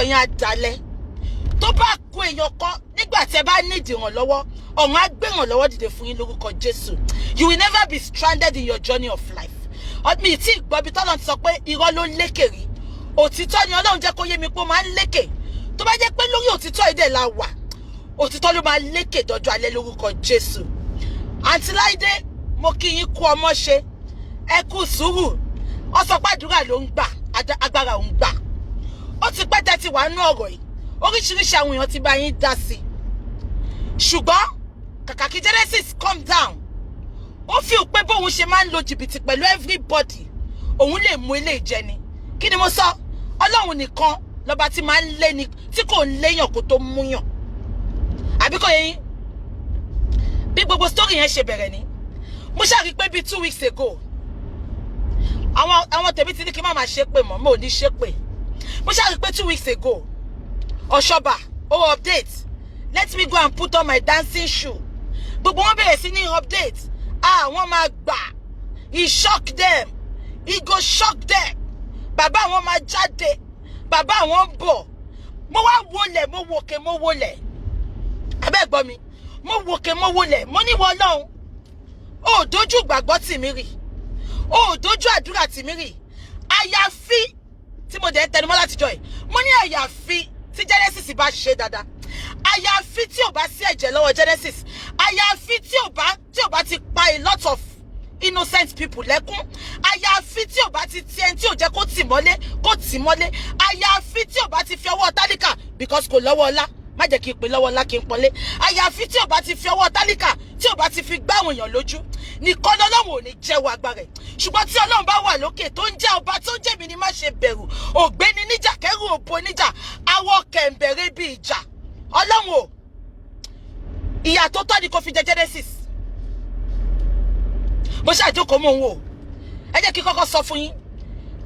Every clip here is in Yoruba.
yẹn á dalẹ̀. Tó bá kú èèyàn kan nígbà tí ẹ bá need ìrànlọ́wọ́, ọ̀run á gbé ìrànlọ́wọ́ dìde fún yín lórúkọ Jésù. You will never be stranded in your journey of life. Mi tí gbọ́ bí tọ́lọ́run ti sọ pé irọ́ ló lékè rí. Òtítọ́ ni Ọlọ́run jẹ́ kó yé mi pé ó máa ń lékè. Tó bá jẹ́ pé lórí òtítọ́ ìdè la wà, òtítọ́ ló máa lékè dọ́jọ́ alẹ́ lórúkọ Jésù. Àǹtí Láìdé, mo kí yín kú ọmọ ṣe. Ẹ kú sùúrù. Ó sọ pé àdúrà ló ń gbà, agbára ò ń gbà. Ó ti pẹ́ tẹ́ ti wà nínú ọ̀rọ̀ yìí. Oríṣiríṣi àwọn èèyàn ti bá yín dá sí. Ṣùgbọ́n kàkà kí Genesis calm down. Ó fi pé bóun ṣe máa ń lo jìbìtì pẹ̀lú everybody. Òun lè mú ilé ìjẹni. Kí ni mo sọ? Ọlọ́run nìkan lọ́ba tí máa ń lé ni, tí kò ń léyàn kó tó múyàn. Àbí kò yé yín? Bí gbogbo story yẹn ṣe bẹ̀rẹ̀ ni. Mo ṣáà rí pé bí 2 weeks ago. Àwọn tèmi ti ní kí má máa ṣépè mọ́, mo ò ní ṣépè. Mo ṣáà rí pé 2 weeks ago. Oshoba, update. Let me go and put on my dancing shoe. Gbogbo wọn bẹ̀rẹ̀ sí ní update. Wọ́n máa gbà. He shock them. He go shock them. Bàbá wọn máa jáde. Bàbá wọn bọ̀. Mo wá wọlé, mo wòkè, mo wọlé. Abẹ́ gbọ́ mi. Mo wòkè, mo wọlé. Mo ní wọ Ọlọ́run. Ó dojú ìgbàgbọ́ tì mí rì. Ó dojú àdúrà tì mí rì. Àyàfi tí mo dẹ̀ tẹnumọ́ láti jọ ẹ̀. Mo ní àyàfi tí Genesis bá ṣe dáadáa. Àyàfi tí ò bá sí ẹ̀jẹ̀ lọ́wọ́ Genesis. Àyàfi tí ò bá ti pa a lot of innocent people lẹ́kún. Àyàfi tí ò bá ti ti ẹni tí ò jẹ́ kó tì mọ́lé. Àyàfi tí ò bá ti fi ọwọ́ tálíkà because kò lọ́wọ́ ọlá. Má jẹ́ kí n pè lọ́wọ́ ọlá kí n pọ́nlé. Àyàfi tí ò bá ti fi ọwọ́ tálíkà, tí ò bá ti fi gbá àwọn èèyàn lójú. Nìkan lọ́lọ́run ò ní jẹ́wọ́ agbára ẹ̀. Ṣùgbọ́n tí Ọlọ́run bá wà lókè tó ń jẹ́ ọba tó ń jẹ́ mi ni má ṣe bẹ̀rù. Ògbéni níjà kẹ́rù òpó níjà. Awọ kẹ̀m̀bẹ̀rẹ̀ bí ìjà. Ọlọ́run ò. Ìyà tó tọ́ ni kò fi jẹ Genesis. Mo ṣàjókòó mò ń wò. Ẹ jẹ́ kí n kọ́kọ́ sọ fún yín.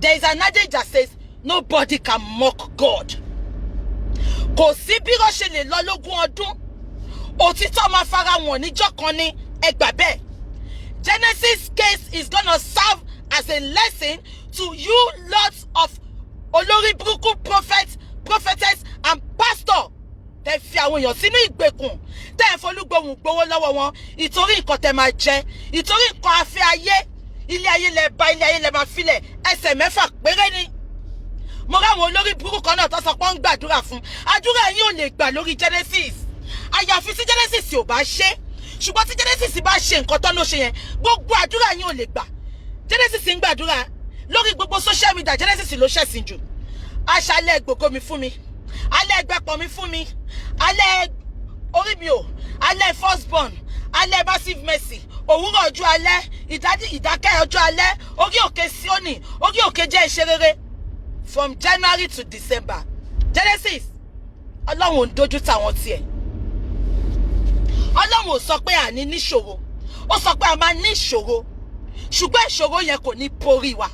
There is an adage that says nobody can mock God. Kò sí bí wọ́n ṣe lè lọ lógún ọdún. Òtítọ́ máa fara wọn níjọ́ kan ní ẹgbà bẹ́ẹ̀. Genesis case is gonna serve as a lesson to you lots of olórí burúkú prophetess and pastor. Tẹ́ fi àwọn èèyàn sínú ìgbèkùn. Tẹ́ folúgbòhùn gbowó lọ́wọ́ wọn. Ìtorí nǹkan tẹ́ máa jẹ. Ìtorí nǹkan afẹ́ ayé. Ilé ayé lẹ bá, ilé ayé lẹ máa filẹ̀. Ẹsẹ̀ mẹ́fà péré ni. Mo ráwọn olórí burúkú kan náà tó sọ pé ń gbàdúrà fún. Àdúrà yín ò lè gbà lórí Genesis. Àyàfi tí Genesis ò bá ṣe. Ṣùgbọ́n tí Genesis bá ṣe nǹkan tó ló ṣe yẹn, gbogbo àdúrà yín ò lè gbà. Genesis ń gbàdúrà lórí gbogbo social media. Genesis ló ṣẹ̀sìn jù. Aṣálẹ̀ gbogbo mi fún mi. Alẹ́ ẹgbẹ́pọ̀ mi fún mi. Alẹ́ orí mi ò. Alẹ́ firstborn. Alẹ́ massive mercy. Òwúrọ̀ ọjọ́ alẹ́. Ìdákẹ́ ọjọ́ alẹ́. Orí òkè Síónì. Orí òkè jẹ́ ìṣerere. From January to December. Genesis. Ọlọ́run ò ń dojú tàwọn tiẹ̀. Ọlọ́run ò sọ pé a ní níṣòro. Ó sọ pé a máa ní ìṣòro. Ṣùgbọ́n ìṣòro yẹn kò ní borí wa.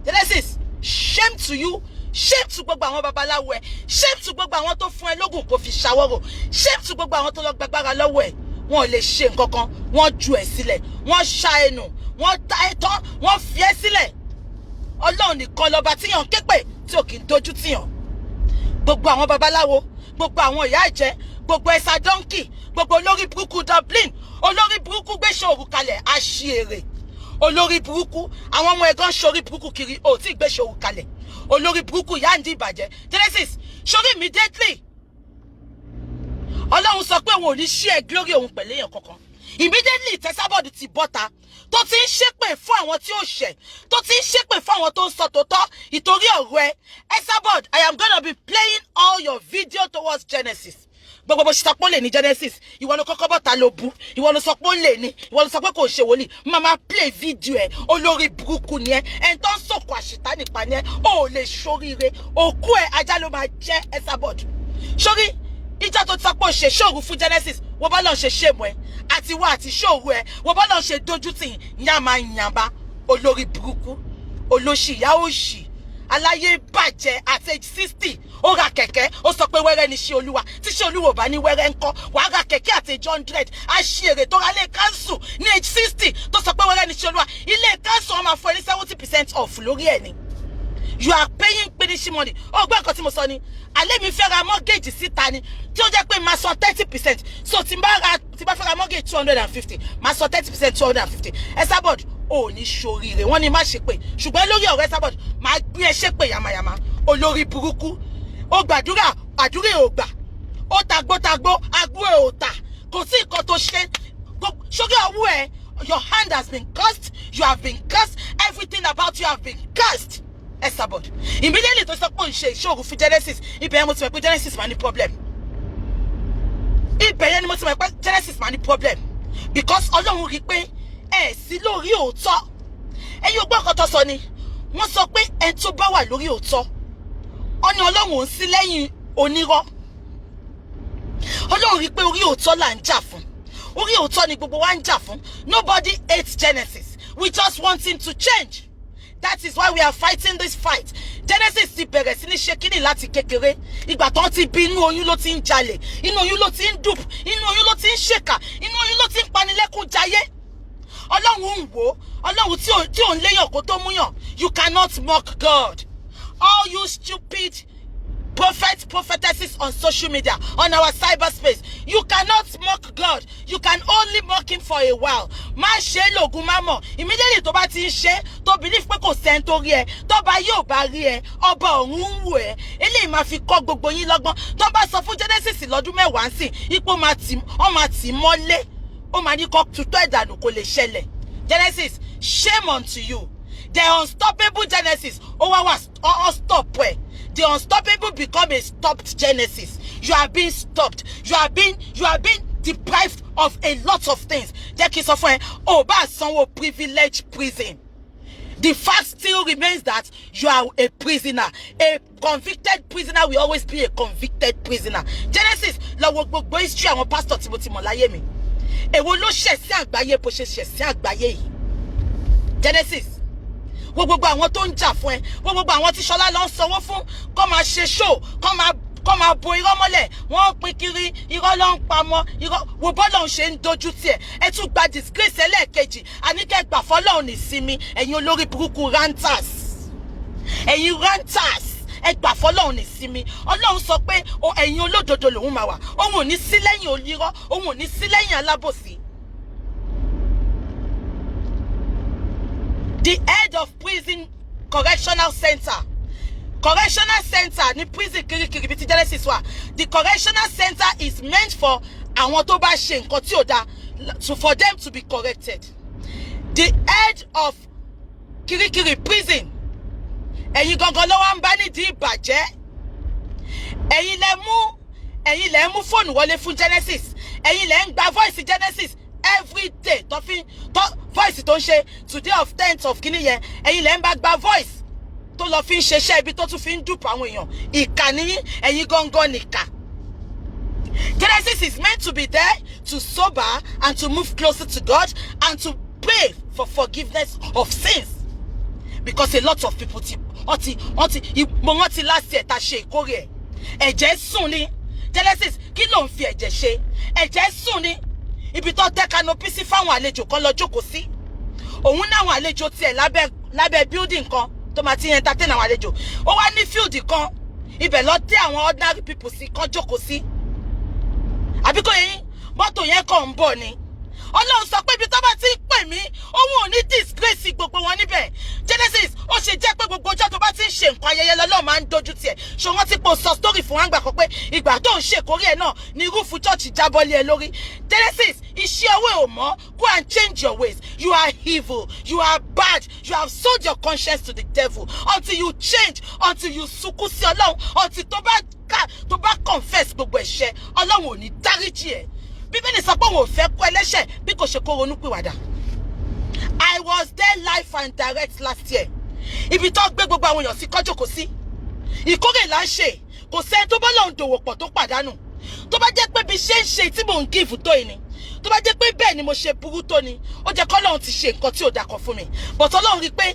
Genesis, shame to you. Shame to gbogbo àwọn babaláwo ẹ. Shame to gbogbo àwọn tó fún ẹ lógún kó fi ṣàwọ́rò. Shame to gbogbo àwọn tó lọ gbàgbára lọ́wọ́ ẹ. Wọn ò lè ṣe nǹkan kan. Wọ́n ju ẹ sílẹ̀. Wọ́n ṣá ẹnu. Wọ́n ta ẹ tán. Wọ́n fi ẹ sílẹ̀. Ọlọ́run nìkan lọ́ba tíyàn képe tí ò kì í dojú tíyàn. Gbogbo àwọn babaláwo, gbogbo àwọn ìyá ìjẹ, gbogbo ẹ̀sà donkey, gbogbo olórí burúkú Dublin, olórí burúkú gbéṣẹ́ òru kalẹ̀ aṣièrè. Olórí burúkú, àwọn ọmọ ẹ̀gán ṣorí burúkú kiri, ò tí gbéṣẹ́ òru kalẹ̀. Olórí burúkú ìyá ń di ìbàjẹ́. Genesis, ṣorí immediately. Ọlọ́run sọ pé òun ò ní ṣí ẹ glory òun pẹ̀lú èèyàn kankan. Immediately Tẹ́sábọ́ọ̀dù ti bọ́ta tó ti ń ṣépè fún àwọn tí ó ṣẹ̀, tó ti ń ṣépè fún àwọn tó ń sọ tòótọ́ ìtorí ọ̀rọ̀ ẹ. Esabod, I am gonna be playing all your video towards Genesis. Gbogbo bó ṣe sọ pé ó lè ní Genesis, ìwọ ló kọ́kọ́ bọ́ta ló bú, ìwọ ló sọ pé ó lè ní, ìwọ ló sọ pé kò ṣe wòlíì. Mama play video ẹ, olórí burúkú ni ẹ, ẹni tó ń sọ̀kò àṣìta nípa ni ẹ, ó lè ṣoríire, òkú ẹ ajá ló máa jẹ́ Esabod. Sórí ìjà tó ti sọ pé ó ṣe ṣòru fún Genesis, wọ́n bá lọ ṣe ṣèmù ẹ, àti wá àti ṣòru ẹ, wọ́n bá lọ ṣe dojú tì yàmà yàmbá, olórí burúkú, olóṣì ìyá òṣì, aláyé bàjẹ́ at age 60, ó ra kẹ̀kẹ́, ó sọ pé wẹ́rẹ́ ni ṣe olúwa, tí ṣe olúwa ò bá ní wẹ́rẹ́ ńkọ́, wàá ra kẹ̀kẹ́ at age 100, àṣìírè tó ra lé káńsù ní age 60, tó sọ pé wẹ́rẹ́ ni ṣe olúwa, ilé káńsù wọn máa fún ẹ ní 70% off lórí ẹ̀ ni. You are paying finishing money. Oh, gbọ́ nǹkan tí mo sọ ni. Alẹ́ mi fẹ́ ra mortgage síta ni. Tí ó jẹ́ pé máa san 30%. So tí bá fẹ́ ra mortgage 250, máa san 30% 250. Esabod, ó ní ṣoríire. Wọ́n ní má ṣe pé. Ṣùgbọ́n lórí ọ̀rọ̀ Esabod, máa gbé ẹ ṣe pé yamayama. Olórí burúkú. Ó gbàdúrà, àdúrà ò gbà. Ó tagbótagbó, agbó ẹ̀ ò tà. Kò sí nǹkan tó ṣe. Ṣókè ọwọ́ ẹ̀, your hand has been cursed. You have been cursed. Everything about you have been cursed. Esabod. Immediately to sọ pé ń ṣe ìṣòro fún Genesis. Ibẹ̀ mo ti mọ̀ pé Genesis máa ní problem. Ibẹ̀ yẹn ni mo ti mọ̀ pé Genesis máa ní problem. Because Ọlọ́run rí pé ẹ sí lórí òótọ́. Ẹ̀yin ò gbọ́ nǹkan tó sọ ni. Wọ́n sọ pé ẹ tó bá wà lórí òótọ́. Ó ní Ọlọ́run ò sí lẹ́yìn onírọ́. Ọlọ́run rí pé orí òótọ́ là ń jà fún. Orí òótọ́ ni gbogbo wa ń jà fún. Nobody hates Genesis. We just want him to change. That is why we are fighting this fight. Genesis ti bẹ̀rẹ̀ sí ní ṣe kíní láti kékeré. Ìgbà tán ti bí inú oyún ló ti ń jalè. Inú oyún ló ti ń dupe. Inú oyún ló ti ń ṣèkà. Inú oyún ló ti ń panilẹ́kún jayé. Ọlọ́run ń wò. Ọlọ́run tí ò ń léyàn kó tó múyàn. You cannot mock God. All you stupid prophets, prophetesses on social media, on our cyberspace. You cannot mock God. You can only mock him for a while. Má ṣe lògùn má mọ̀. Immediately tó bá ti ń ṣe, tó believe pé kò sẹ́ni tó rí ẹ, tó bá yóò bá rí ẹ, ọba ọ̀run ń wò ẹ́. Eléyìí máa fi kọ́ gbogbo yín lọ́gbọ́n. Tó bá sọ fún Genesis lọ́dún mẹ́wàá ń sìn, ipò máa tì mọ́lé. Ó máa ní kọ́ tutọ́ ìdànù kò lè ṣẹlẹ̀. Genesis, shame unto you. The unstoppable Genesis, stop where? The unstoppable become a stopped Genesis. You are being stopped. You are being deprived of a lot of things. Jẹ́ kí n sọ fún ẹ, ó bá sanwó privileged prison. The fact still remains that you are a prisoner. A convicted prisoner will always be a convicted prisoner. Genesis, lọ wo gbogbo history àwọn pastor tí mo ti mọ̀ láyé mi. Èwo ló ṣẹ̀ sí àgbáyé bó ṣe ṣẹ̀ sí àgbáyé yìí. Genesis, gbogbo àwọn tó ń jà fún ẹ, gbogbo àwọn tí Ṣọlá lọ ń sanwó fún, kó máa ṣe show, kó máa bo irọ́ mọ́lẹ̀, wọ́n pín kiri, irọ́ ló ń pamọ́, irọ́ wo bọ́lọ̀ ń ṣe ń dojú tiẹ̀, ẹ tún gba disgrace ẹlẹ́ẹ̀kejì, àníkẹ́ gbà fọ́lọ́run ní sinmi, ẹ̀yin olórí burúkú ranters, ẹ̀yin ranters, ẹ gbà fọ́lọ́run ní sinmi. Ọlọ́run sọ pé ẹ̀yin olódodo lòun máa wà, òun ò ní sí lẹ́yìn onírọ́, òun ò ní sí lẹ́yìn alábòsí. The head of prison correctional center ní prison kirikiri bí ti Genesis wà. The correctional center is meant for àwọn tó bá ṣe nǹkan tí ò dá, for them to be corrected. The head of kirikiri prison, ẹ̀yin gangan ló wá ń bá nídìí ìbàjẹ́. Ẹ̀yin lẹ mú fóònù wọlé fún Genesis. Ẹ̀yin lẹ ń gba voice Genesis every day. Voice tó ń ṣe today of 10th of kini yẹn, ẹ̀yin lẹ ń bá gba voice tó lọ fi ń ṣeṣẹ́ ibi tó tún fi ń dupe àwọn èèyàn. Ìkà ni ẹ̀yin gangan nìkà. Genesis is meant to be there to sober and to move closer to God and to pray for forgiveness of sins. Because a lot of people wọ́n ti last year ta ṣe ìkórè ẹ̀. Ẹ̀jẹ̀ sùn ni. Genesis, kí ló ń fi ẹ̀jẹ̀ ṣe? Ẹ̀jẹ̀ sùn ni. Ibi tó tẹ́ canopy sí fáwọn àlejò kan lọ jókòó sí. Òun náwọn àlejò tiẹ̀ lábẹ́ building kan tó máa ti entertain àwọn àlejò. Ó wá ní field kan. Ibẹ̀ lọ tẹ́ àwọn ordinary people sí kan jókòó sí. Àbí kò yẹn mọ́tò yẹn kàn ń bọ̀ ni. Ọlọ́run sọ pé ibi tó bá ti ń pè mí, òun ò ní disgrace gbogbo wọn níbẹ̀. Genesis, ó ṣe jẹ́ pé gbogbo ọjọ́ tó bá ti ń ṣe nǹkan ayẹyẹ lọ́lọ́run máa ń dojú tiẹ̀. Ṣé wọ́n ti pò sọ story fún wọn gbà kan pé ìgbà tó ń ṣèkórè ẹ̀ náà ni rúfù church jábọ́lé ẹ lórí. Genesis, iṣẹ́ owó ò mọ́. Go and change your ways. You are evil. You are bad. You have sold your conscience to the devil. Until you change, until you sunkún sí Ọlọ́run, until tó bá confess gbogbo ẹ̀ṣẹ̀, Ọlọ́run ò ní dáríjì ẹ̀. Bíbélì sọ pé òun ò fẹ́ kú ẹlẹ́ṣẹ̀ bí kò ṣe kó ronúpìwàdà. I was there live and direct last year. Ibi tó gbé gbogbo àwọn èèyàn sí kọ́ jókòó sí. Ìkórè là ń ṣe. Kò sẹ́ni tó bá lọ́n dòwò pọ̀ tó pàdánù. Tó bá jẹ́ pé bí ṣe ń ṣe tí mò ń give tó yìí ni. Tó bá jẹ́ pé bẹ́ẹ̀ ni mo ṣe burú tó ni. Ó jẹ́ k'Ọlọ́run ti ṣe nǹkan tí ò dákọ̀ fún mi. But Ọlọ́run rí pé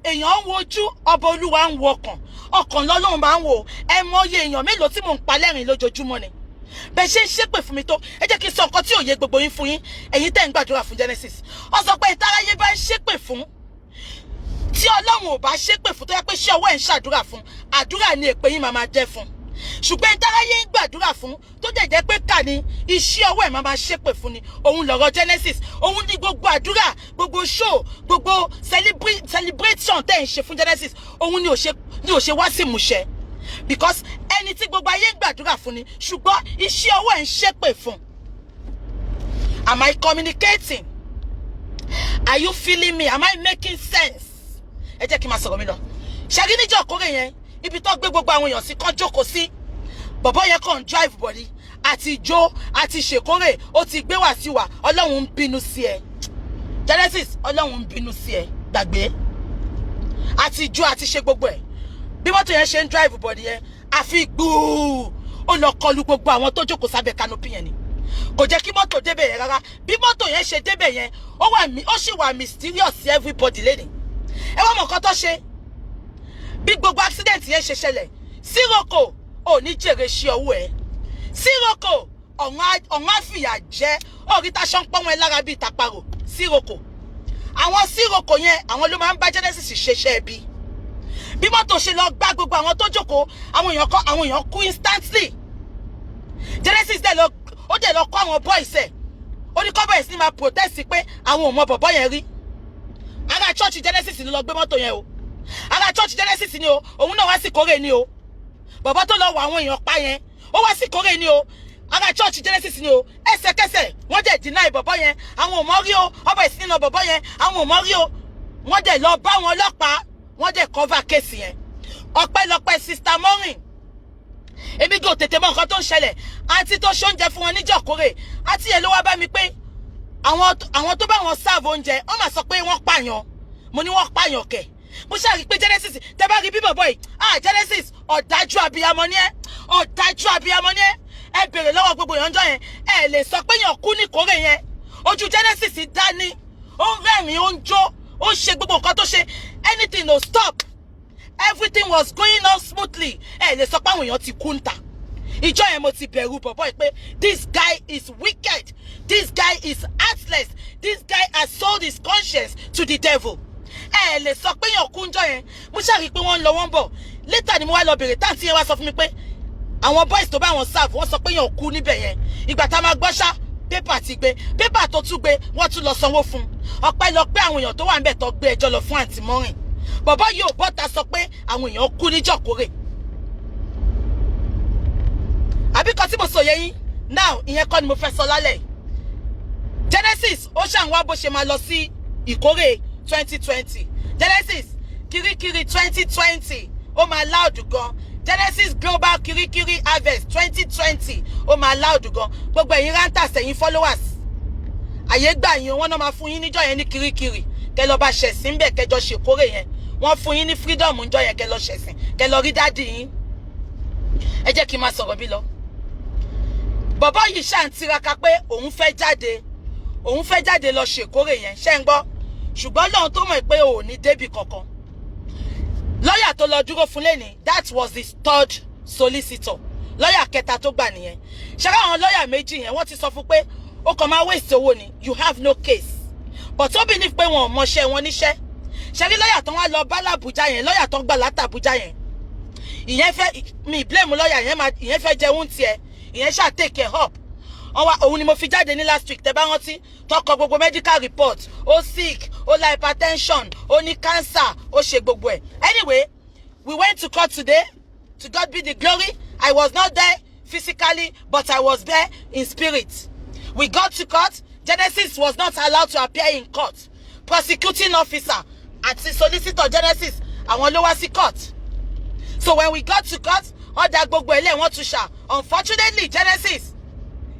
èèyàn ń wo ojú, ọba Olúwa ń wo ọkàn. Ọkàn lọ́lọ́run máa ń wò. Ẹ mọ iye èèyàn mélòó tí mò ń pa lẹ́rìn lójoojúmọ́ ni. Bẹ́ẹ̀ ṣe ń ṣépè fún mi tó, ẹ jẹ́ kí n sọ nǹkan tí ò yé gbogbo yín fún yín, ẹ̀yin tẹ́ ń gbàdúrà fún Genesis. Ó sọ pé ìtàráyé bá ń ṣépè fún, tí Ọlọ́run ò bá ṣépè fún tó yẹ pé ṣé ọwọ́ ẹ̀ ń ṣàdúrà fún, àdúrà ni èpè yín máa jẹ́ fún. Ṣùgbọ́n ìdáráyé ń gbàdúrà fún tó jẹ́ pé kà ní iṣẹ́ ọwọ́ ẹ̀ máa ṣépè fún ni. Òun lọ̀rọ̀ Genesis, òun ní gbogbo àdúrà, gbogbo show, gbogbo celebration tẹ́ ń ṣe fún Genesis, òun ni ò ṣe wá sí ìmúṣẹ. Because ẹni tí gbogbo ayé ń gbàdúrà fún ni, ṣùgbọ́n iṣẹ́ ọwọ́ ẹ̀ ń ṣépè fún. Am I communicating? Are you feeling me? Am I making sense? Ẹ jẹ́ kí n máa sọ̀rọ̀ mi lọ. Ṣẹ́gi níjọ́ kórè yẹn, ibi tó gbé gbogbo àwọn èèyàn sí kan jókòó sí. Bọ̀bọ́ yẹn kàn drive body. Àti jó, àti ṣèkórè, ó ti gbé wá sí wa. Ọlọ́run ń bínú sí ẹ. Genesis, Ọlọ́run ń bínú sí ẹ. Gbàgbé. Àti jó, àti ṣe gbogbo ẹ̀. Bí mọ́tò yẹn ṣe ń drive body yẹn, àfi gbùù. Ó lọ kọlu gbogbo àwọn tó jókòó sábẹ́ canopy yẹn ni. Kò jẹ́ kí mọ́tò débẹ̀ yẹn rárá. Bí mọ́tò yẹn ṣe débẹ̀ yẹn, ó sì wà mysterious sí everybody lẹ́ni. Ẹ wá mọ̀ nǹkan tó ṣe. Bí gbogbo accident yẹn ṣe ṣẹlẹ̀, Siroko ò ní jèrè ṣe owó ẹ̀. Siroko ọ̀hún àfìyà jẹ́ oríta ṣánpọ́n wọn lára bíi tàparò. Siroko. Àwọn Siroko yẹn, àwọn ló máa ń bá Genesis ṣeṣẹ́ ẹbí. Bí mọ́tò ṣe lọ gbá gbogbo àwọn tó jókòó, àwọn èèyàn kú instantly. Genesis dẹ̀ lọ kọ́ àwọn boys ẹ̀. Ó ní kọ́ boys ní máa protest pé àwọn ò mọ bọ̀bọ́ yẹn rí. Ara church Genesis ni lọ gbé mọ́tò yẹn o. Ara church Genesis ni o. Òun náà wá sí kórè ni o. Bọ̀bọ́ tó lọ wọ àwọn èèyàn pa yẹn, ó wá sí kórè ni o. Ara church Genesis ni o. Ẹsẹ̀kẹsẹ̀ wọ́n dẹ̀ deny bọ̀bọ́ yẹn. Àwọn ò mọ̀ rí o. Ọba ìsìn náà bọ̀bọ́ yẹn. Àwọn ò mọ̀ rí o. Wọ́n dẹ̀ lọ bá wọn ọlọ́pàá. Wọ́n dẹ̀ cover case yẹn. Ọpẹ́lọpẹ́ Sister Maureen. Èmi gò tètè mọ nǹkan tó ń ṣẹlẹ̀. Àǹtí tó ṣoúnjẹ fún wọn níjọ́ kórè. Àǹtí yẹn ló wá bá mi pé àwọn tó bá wọn serve oúnjẹ, wọ́n máa sọ pé wọ́n pààyàn. Mo ní wọ́n pààyàn kẹ̀. Mo ṣàrí pé Genesis, tẹ́ bá rí bí bọ̀bọ̀ yìí. Genesis, ọ̀dájú abiyamọ ni ẹ́. Ọ̀dájú abiyamọ ni ẹ́. Ẹ bèrè lọ́wọ́ gbogbo ìyànjọ́ yẹn. Ẹ lè sọ pé yàn kú ní kórè yẹn. Ojú Genesis dání. Ó ń rẹ́rìn-ín, ó ń jó. Ó ń ṣe gbogbo nǹkan tó ṣe. Anything no stop. Everything was going on smoothly. Ẹ lè sọ pé àwọn èèyàn ti kú ń ta. Ìjọ yẹn mo ti bẹ̀rù bọ̀bọ̀ pé this guy is wicked. This guy is heartless. This guy has sold his conscience to the devil. Ẹ lè sọ pé yàn kú ń jọ yẹn. Mo ṣàrí pé wọ́n ń lọ wọ́n bọ̀. Later ni mo wá lọ bèrè táǹtì yẹn wá sọ fún mi pé àwọn boys tó bá wọn serve wọ́n sọ pé yàn kú níbẹ̀ yẹn. Ìgbà tá a máa gbọ́ ṣá pépà ti gbé. Pépà tó tún gbé wọ́n tún lọ sanwó fún. Ọpẹ́lọpẹ́ àwọn èèyàn tó wà níbẹ̀ tó gbé ẹjọ́ lọ fún àǹtí Maureen. Bọ̀bọ́ yìí ò bọ́ta sọ pé àwọn èèyàn kú níjọ́ kórè. Àbí kan tí mo sọ yẹ yín now ìyẹn kọ́ ni mo fẹ́ sọ lálẹ́. Genesis ó ṣàn wá bó ṣe máa lọ sí ìkórè 2020. Genesis kirikiri 2020 ó máa loud gan. Genesis Global Kirikiri Harvest 2020 ó máa loud gan. Gbogbo ẹ̀yin ranters ẹ̀yin followers. Àyè gbà yín wọ́n náà máa fún yín níjọ́ yẹn ní kirikiri. Kẹ́ lọ bá ṣẹ̀sìn ńbẹ̀ kẹjọ ṣèkórè yẹn. Wọ́n fún yín ní freedom níjọ́ yẹn kẹ́ lọ ṣẹ̀sìn. Kẹ́ lọ rí daddy yín. Ẹ jẹ́ kí n máa sọ̀rọ̀ bí lọ. Bọ̀bọ́ yìí ṣà ń tiraka pé òun fẹ́ jáde lọ ṣèkórè yẹn. Ṣé ń gbọ́? Ṣùgbọ́n lọ́hun tó mọ̀ pé ò ní débì kankan. Lọ́yà tó lọ dúró fún lẹ́ni, that was his third solicitor. Lọ́yà kẹta tó gbà nìyẹn. Ṣẹ́ra àwọn lọ́yà méjì yẹn wọ́n ti sọ fún pé ó kàn máa waste owó ni, you have no case. But ó believe pé wọn ò mọṣẹ́ wọn níṣẹ́. Ṣẹ́rí lọ́yà tó wá lọ bá l'Àbújá yẹn, lọ́yà tó gbà l'Àbújá yẹn. Ìyẹn fẹ́ mi blame lọ́yà ìyẹn fẹ́ jẹun tiẹ̀. Ìyẹn ṣáà take care up. Òun ni mo fi jáde ní last week tẹ́ bá rántí tó kọ gbogbo medical report. Ó sick, ó la hypertension, ó ní cancer, ó ṣe gbogbo ẹ̀. Anyway, we went to court today. To God be the glory. I was not there physically, but I was there in spirit. We got to court. Genesis was not allowed to appear in court. Prosecuting officer àti solicitor Genesis àwọn ló wá sí court. So when we got to court, all that gbogbo ele wọ́n tún ṣá. Unfortunately, Genesis,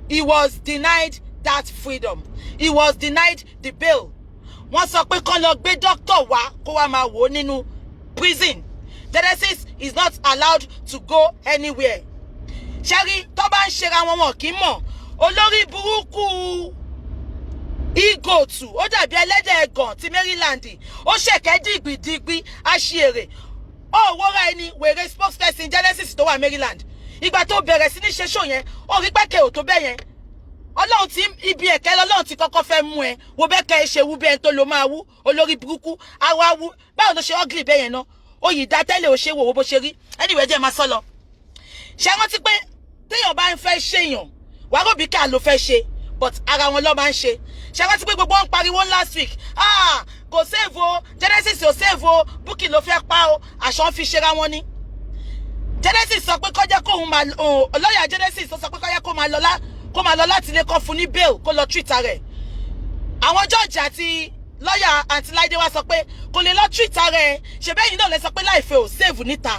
he was denied that freedom. He was denied the bail. Wọ́n sọ pé kán lọ gbé doctor wá kó wá máa wò nínú prison. Genesis is not allowed to go anywhere. Ṣẹ́rí tó bá ń ṣera wọn kì í mọ̀. Olórí burúkú Igotu ó dàbí ẹlẹ́dẹ̀ ẹ̀gàn ti Maryland. Ó ṣẹ̀kẹ́ dìgbìdìgbì aṣièrè. Ó wọ́ra ẹni wèrè spokesperson Genesis tó wà Maryland. Ìgbà tó bẹ̀rẹ̀ sí ní ṣe show yẹn, ó rí pẹ́kẹ́ ò tó bẹ́ yẹn. Ọlọ́run tí ibi ẹ̀kẹ́ lọ́lọ́run tí kọ́kọ́ fẹ́ mú ẹ wo bẹ́ẹ̀ kẹ́ ẹ ṣe wú bẹ́ẹ̀ tó lo máa wú olórí burúkú àwa wú báwo ló ṣe ugly bẹ́ẹ̀ yẹn náà ó yìí dá tẹ́lẹ̀ ò ṣe wò ó bó ṣe rí anyway jẹ́ máa sọ lọ. ṣé wọ́n ti pé téèyàn bá ń fẹ́ ṣèyàn wàá rò bí ká ló fẹ́ ṣe but ara wọn ló máa ń ṣe. ṣé wọ́n ti pé gbogbo wọn pariwo last week kò save o Genesis ò save o Bukky ló fẹ́ pa o àṣọ fi ṣera wọn ni. Genesis sọ pé kọjá kóhun máa lọ́ọ̀yà Genesis sọ pé kọjá kó máa lọ láti ilé kan fún ní bail kó lọ treat rẹ̀. àwọn judge àti lọ́ọ̀yà àǹtí Láìdé wá sọ pé kò lè lọ treat rẹ̀ ṣe bẹ́yìn náà lè sọ pé láìfẹ́ ò save níta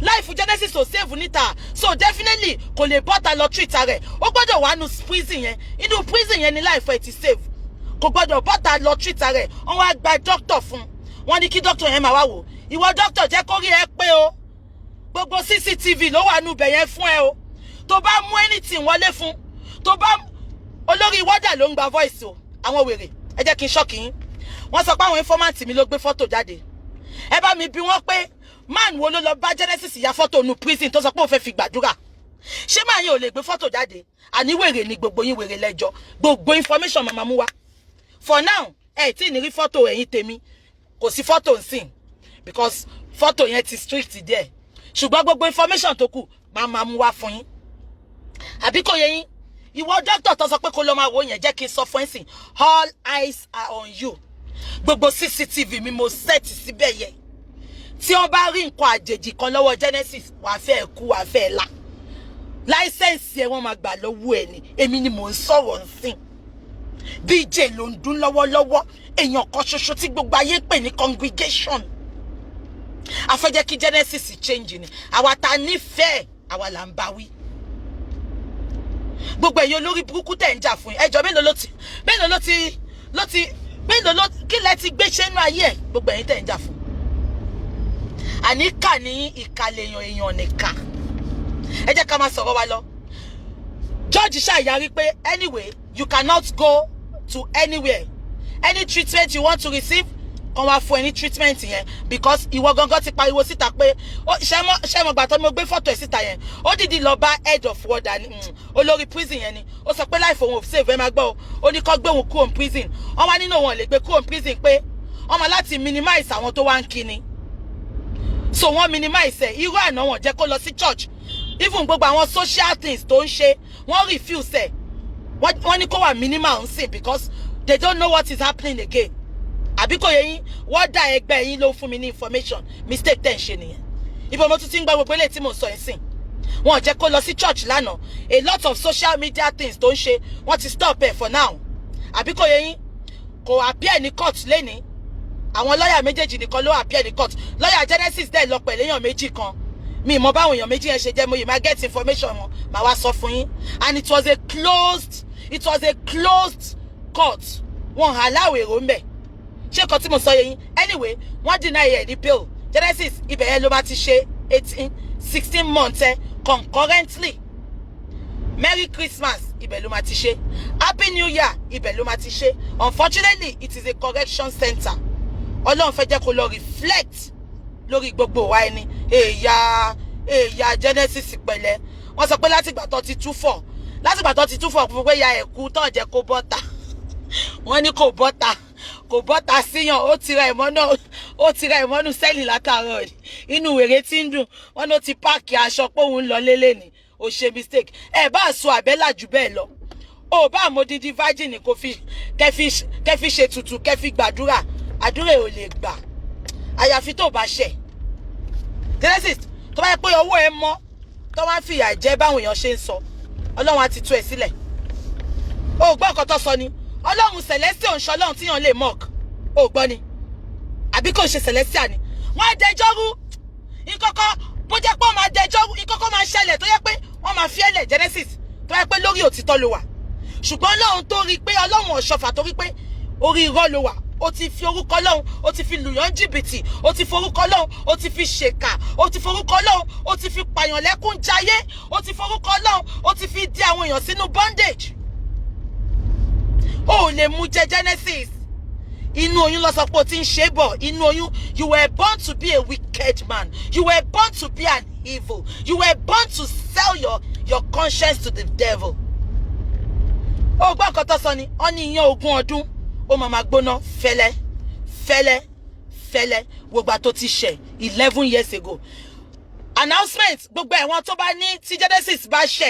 láìfù Genesis ò save níta so definitely kò lè bọ́ta lọ treat rẹ̀ ó gbọ́dọ̀ wà nù prison yẹn inú prison yẹn ni láìfẹ́ ti save kò gbọ́dọ̀ bọ́ta lọ treat rẹ̀ wọ́n wá gba doctor fún wọn ní kí doctor yẹn máa wá wò ìwọ doctor jẹ́ kó rí ẹ pé o gbogbo CCTV ló wà nù bẹ̀ yẹn fún ẹ o tó bá mú anything wọlé fún tó bá olórí wọ́dà ló ń gba voice o àwọn wèrè ẹ jẹ́ kí n ṣọ́ọ̀kì yín wọ́n sọ pé àwọn informant mi ló gbé fọ́tò jáde ẹ bá mi bí wọ́n pé man wo ló lọ bá Genesis ya fọ́tò nu prison tó sọ pé ó fẹ́ fi gbàdúrà ṣé máa yín ò lè gbé fọ́tò jáde àní wèrè ni gbogbo yín wèrè lẹ́jọ́ gbogbo information màmá mú wá for now ẹ tí ì ní rí fọ́tò ẹ̀yìn tèmi kò sí fọ́tò nsìn because fọ́tò yẹn ti strict there ṣùgbọ́n gbogbo information tó kù màmá mú wá fún yín àbí kò yé yín ìwọ doctor tó sọ pé kó lọ máa wo yẹn jẹ́ kí n sọ fún ẹ̀sìn all eyes are on you gbogbo CCTV mi mo set síbẹ̀ yẹn tí wọ́n bá rí nǹkan àjèjì kan lọ́wọ́ Genesis wàá fẹ́ kú wàá fẹ́ là láìsẹ̀nsì ẹ̀ wọ́n máa gbà lọ́wọ́ ẹ̀ ni èmi ni mò ń sọ̀rọ̀ nsìn DJ ló ń dún lọ́wọ́lọ́wọ́ èèyàn kan ṣoṣo tí gbogbo ayé pè ní congregation afẹ́jẹ́ kí Genesis change ni àwa ta nífẹ̀ẹ́ àwa là ń bá wí gbogbo èyí olórí burúkú tẹ̀ ń jà fún ẹjọ́ mélòó kí lẹ ti gbé ṣẹ́nu ayé ẹ̀ gbogbo èyí tẹ̀ ń jà fún àníkà ní ìkàlẹ̀ èèyàn nìkan ẹ jẹ́ ká máa sọ̀rọ̀ wa lọ. George ṣàyàrí pé anyway you cannot go to anywhere any treatment you want to receive kan wá fún any treatment yẹn because ìwọ gangan ti pariwo síta pé ṣé mo gbà tó mo gbé fọ́tò ẹ̀ síta yẹn ó dìdí lọ bá head of warder olórí prison yẹn ni ó sọ pé life òun ò save ẹ máa gbọ́ ó ní kó gbé òun kúrò ní prison wọ́n wá nínú wọn lè gbé kúrò ní prison pé wọ́n máa láti minimize àwọn tó wá ń kíni so wọ́n minimize ẹ̀ irú àná wọn jẹ́ kó lọ sí church even gbogbo àwọn social things tó ń ṣe wọ́n refuse ẹ̀ wọ́n ní kó wà minimal ń sìn because they don't know what is happening again àbí kò yẹ yín wọ́n dá ẹgbẹ́ yín ló fún mi ní information mistake tẹ̀ ń ṣe nìyẹn ibo mo tún ti ń gbọ́ gbogbo eléyìí tí mo sọ yín sìn wọ́n jẹ́ kó lọ sí church lánàá a lot of social media things tó ń ṣe wọ́n ti stop ẹ̀ for now àbí kò yẹ yín kò appear ní court lẹ́ni àwọn lọ́yà méjèèjì nìkan ló appear ní court lọ́yà Genesis dẹ̀ lọ pẹ̀lú èèyàn méjì kan mi mọ báwọn èèyàn méjì yẹn ṣe jẹ́ mo yìí máa get information wọn màá wá sọ fún yín and it was a closed court wọn allow èrò ń bẹ̀ ṣé kan tí mo sọ yẹn anyway wọ́n deny ẹ̀ ní bail Genesis ibẹ̀ yẹn ló bá ti ṣe 16 months concurrently Merry Christmas ibẹ̀ ló máa ti ṣe Happy New Year ibẹ̀ ló máa ti ṣe unfortunately it is a correction center Ọlọ́run fẹ́ jẹ́ kó lọ reflect lórí gbogbo wa ẹni èèyà Genesis pẹ̀lẹ́ wọ́n sọ pé látìgbà tó ti túfọ̀ fún pé ya ẹ̀kú tó jẹ́ kó bọ́ta wọ́n ní kò bọ́ta síyàn ó tira ìmọ́nú sẹ́ẹ̀lì látàárọ̀ inú wèrè tí ń dùn wọ́n ló ti páàkì aṣọ pé òun lọ lélẹ̀ ni ó ṣe mistake ẹ bá sọ àbẹ́là jù bẹ́ẹ̀ lọ ó bá àmọ́dídí virgin kẹfí ṣe tutù kẹfí gbàdúrà àdúrà ò lè gbà àyàfi tó bá ṣẹ̀ Genesis tó bá yẹ pé owó ẹ mọ́ tó wá fi ìyà jẹ báwọn èèyàn ṣe ń sọ Ọlọ́run á ti tú ẹ sílẹ̀ ó gbọ́ nǹkan tó sọ ni Ọlọ́run Celestial ń ṣe Ọlọ́run tíyàn lè mock ó gbọ́ ni àbí kò ṣe Celestial ni wọ́n á dẹjọ́rú ìkọ́kọ́ bó jẹ́ pé wọ́n máa dẹjọ́rú ìkọ́kọ́ máa ṣẹlẹ̀ tó yẹ pé wọ́n máa fi ẹlẹ̀ Genesis tó yẹ pé lórí òtítọ́ ló wà ṣùgbọ́n Ọlọ́run tó rí pé Ọlọ́run ọ̀ṣọ́fà tó rí pé orí irọ́ ló wà ó ti fi orúkọ Ọlọ́run ó ti fi lùyàn jìbìtì ó ti forúkọ Ọlọ́run ó ti fi ṣèkà ó ti forúkọ Ọlọ́run ó ti fi pààyàn lẹ́kún jayé ó ti forúkọ Ọlọ́run ó ti fi di àwọn èèyàn sínú bondage ó lè mú jẹ Genesis inú oyún lọ sọ pé ó ti ń ṣe bọ̀ inú oyún you were born to be a wicked man you were born to be an evil you were born to sell your conscience to the devil ó gbọ́ nǹkan tó sọ ni ó ní iyán ogún ọdún ó máa gbóná fẹ́lẹ́ fẹ́lẹ́ fẹ́lẹ́ gbogbo tó ti ṣe 11 years ago. Announcement gbogbo ẹ̀wọ̀n tó bá ní tí Genesis bá ṣe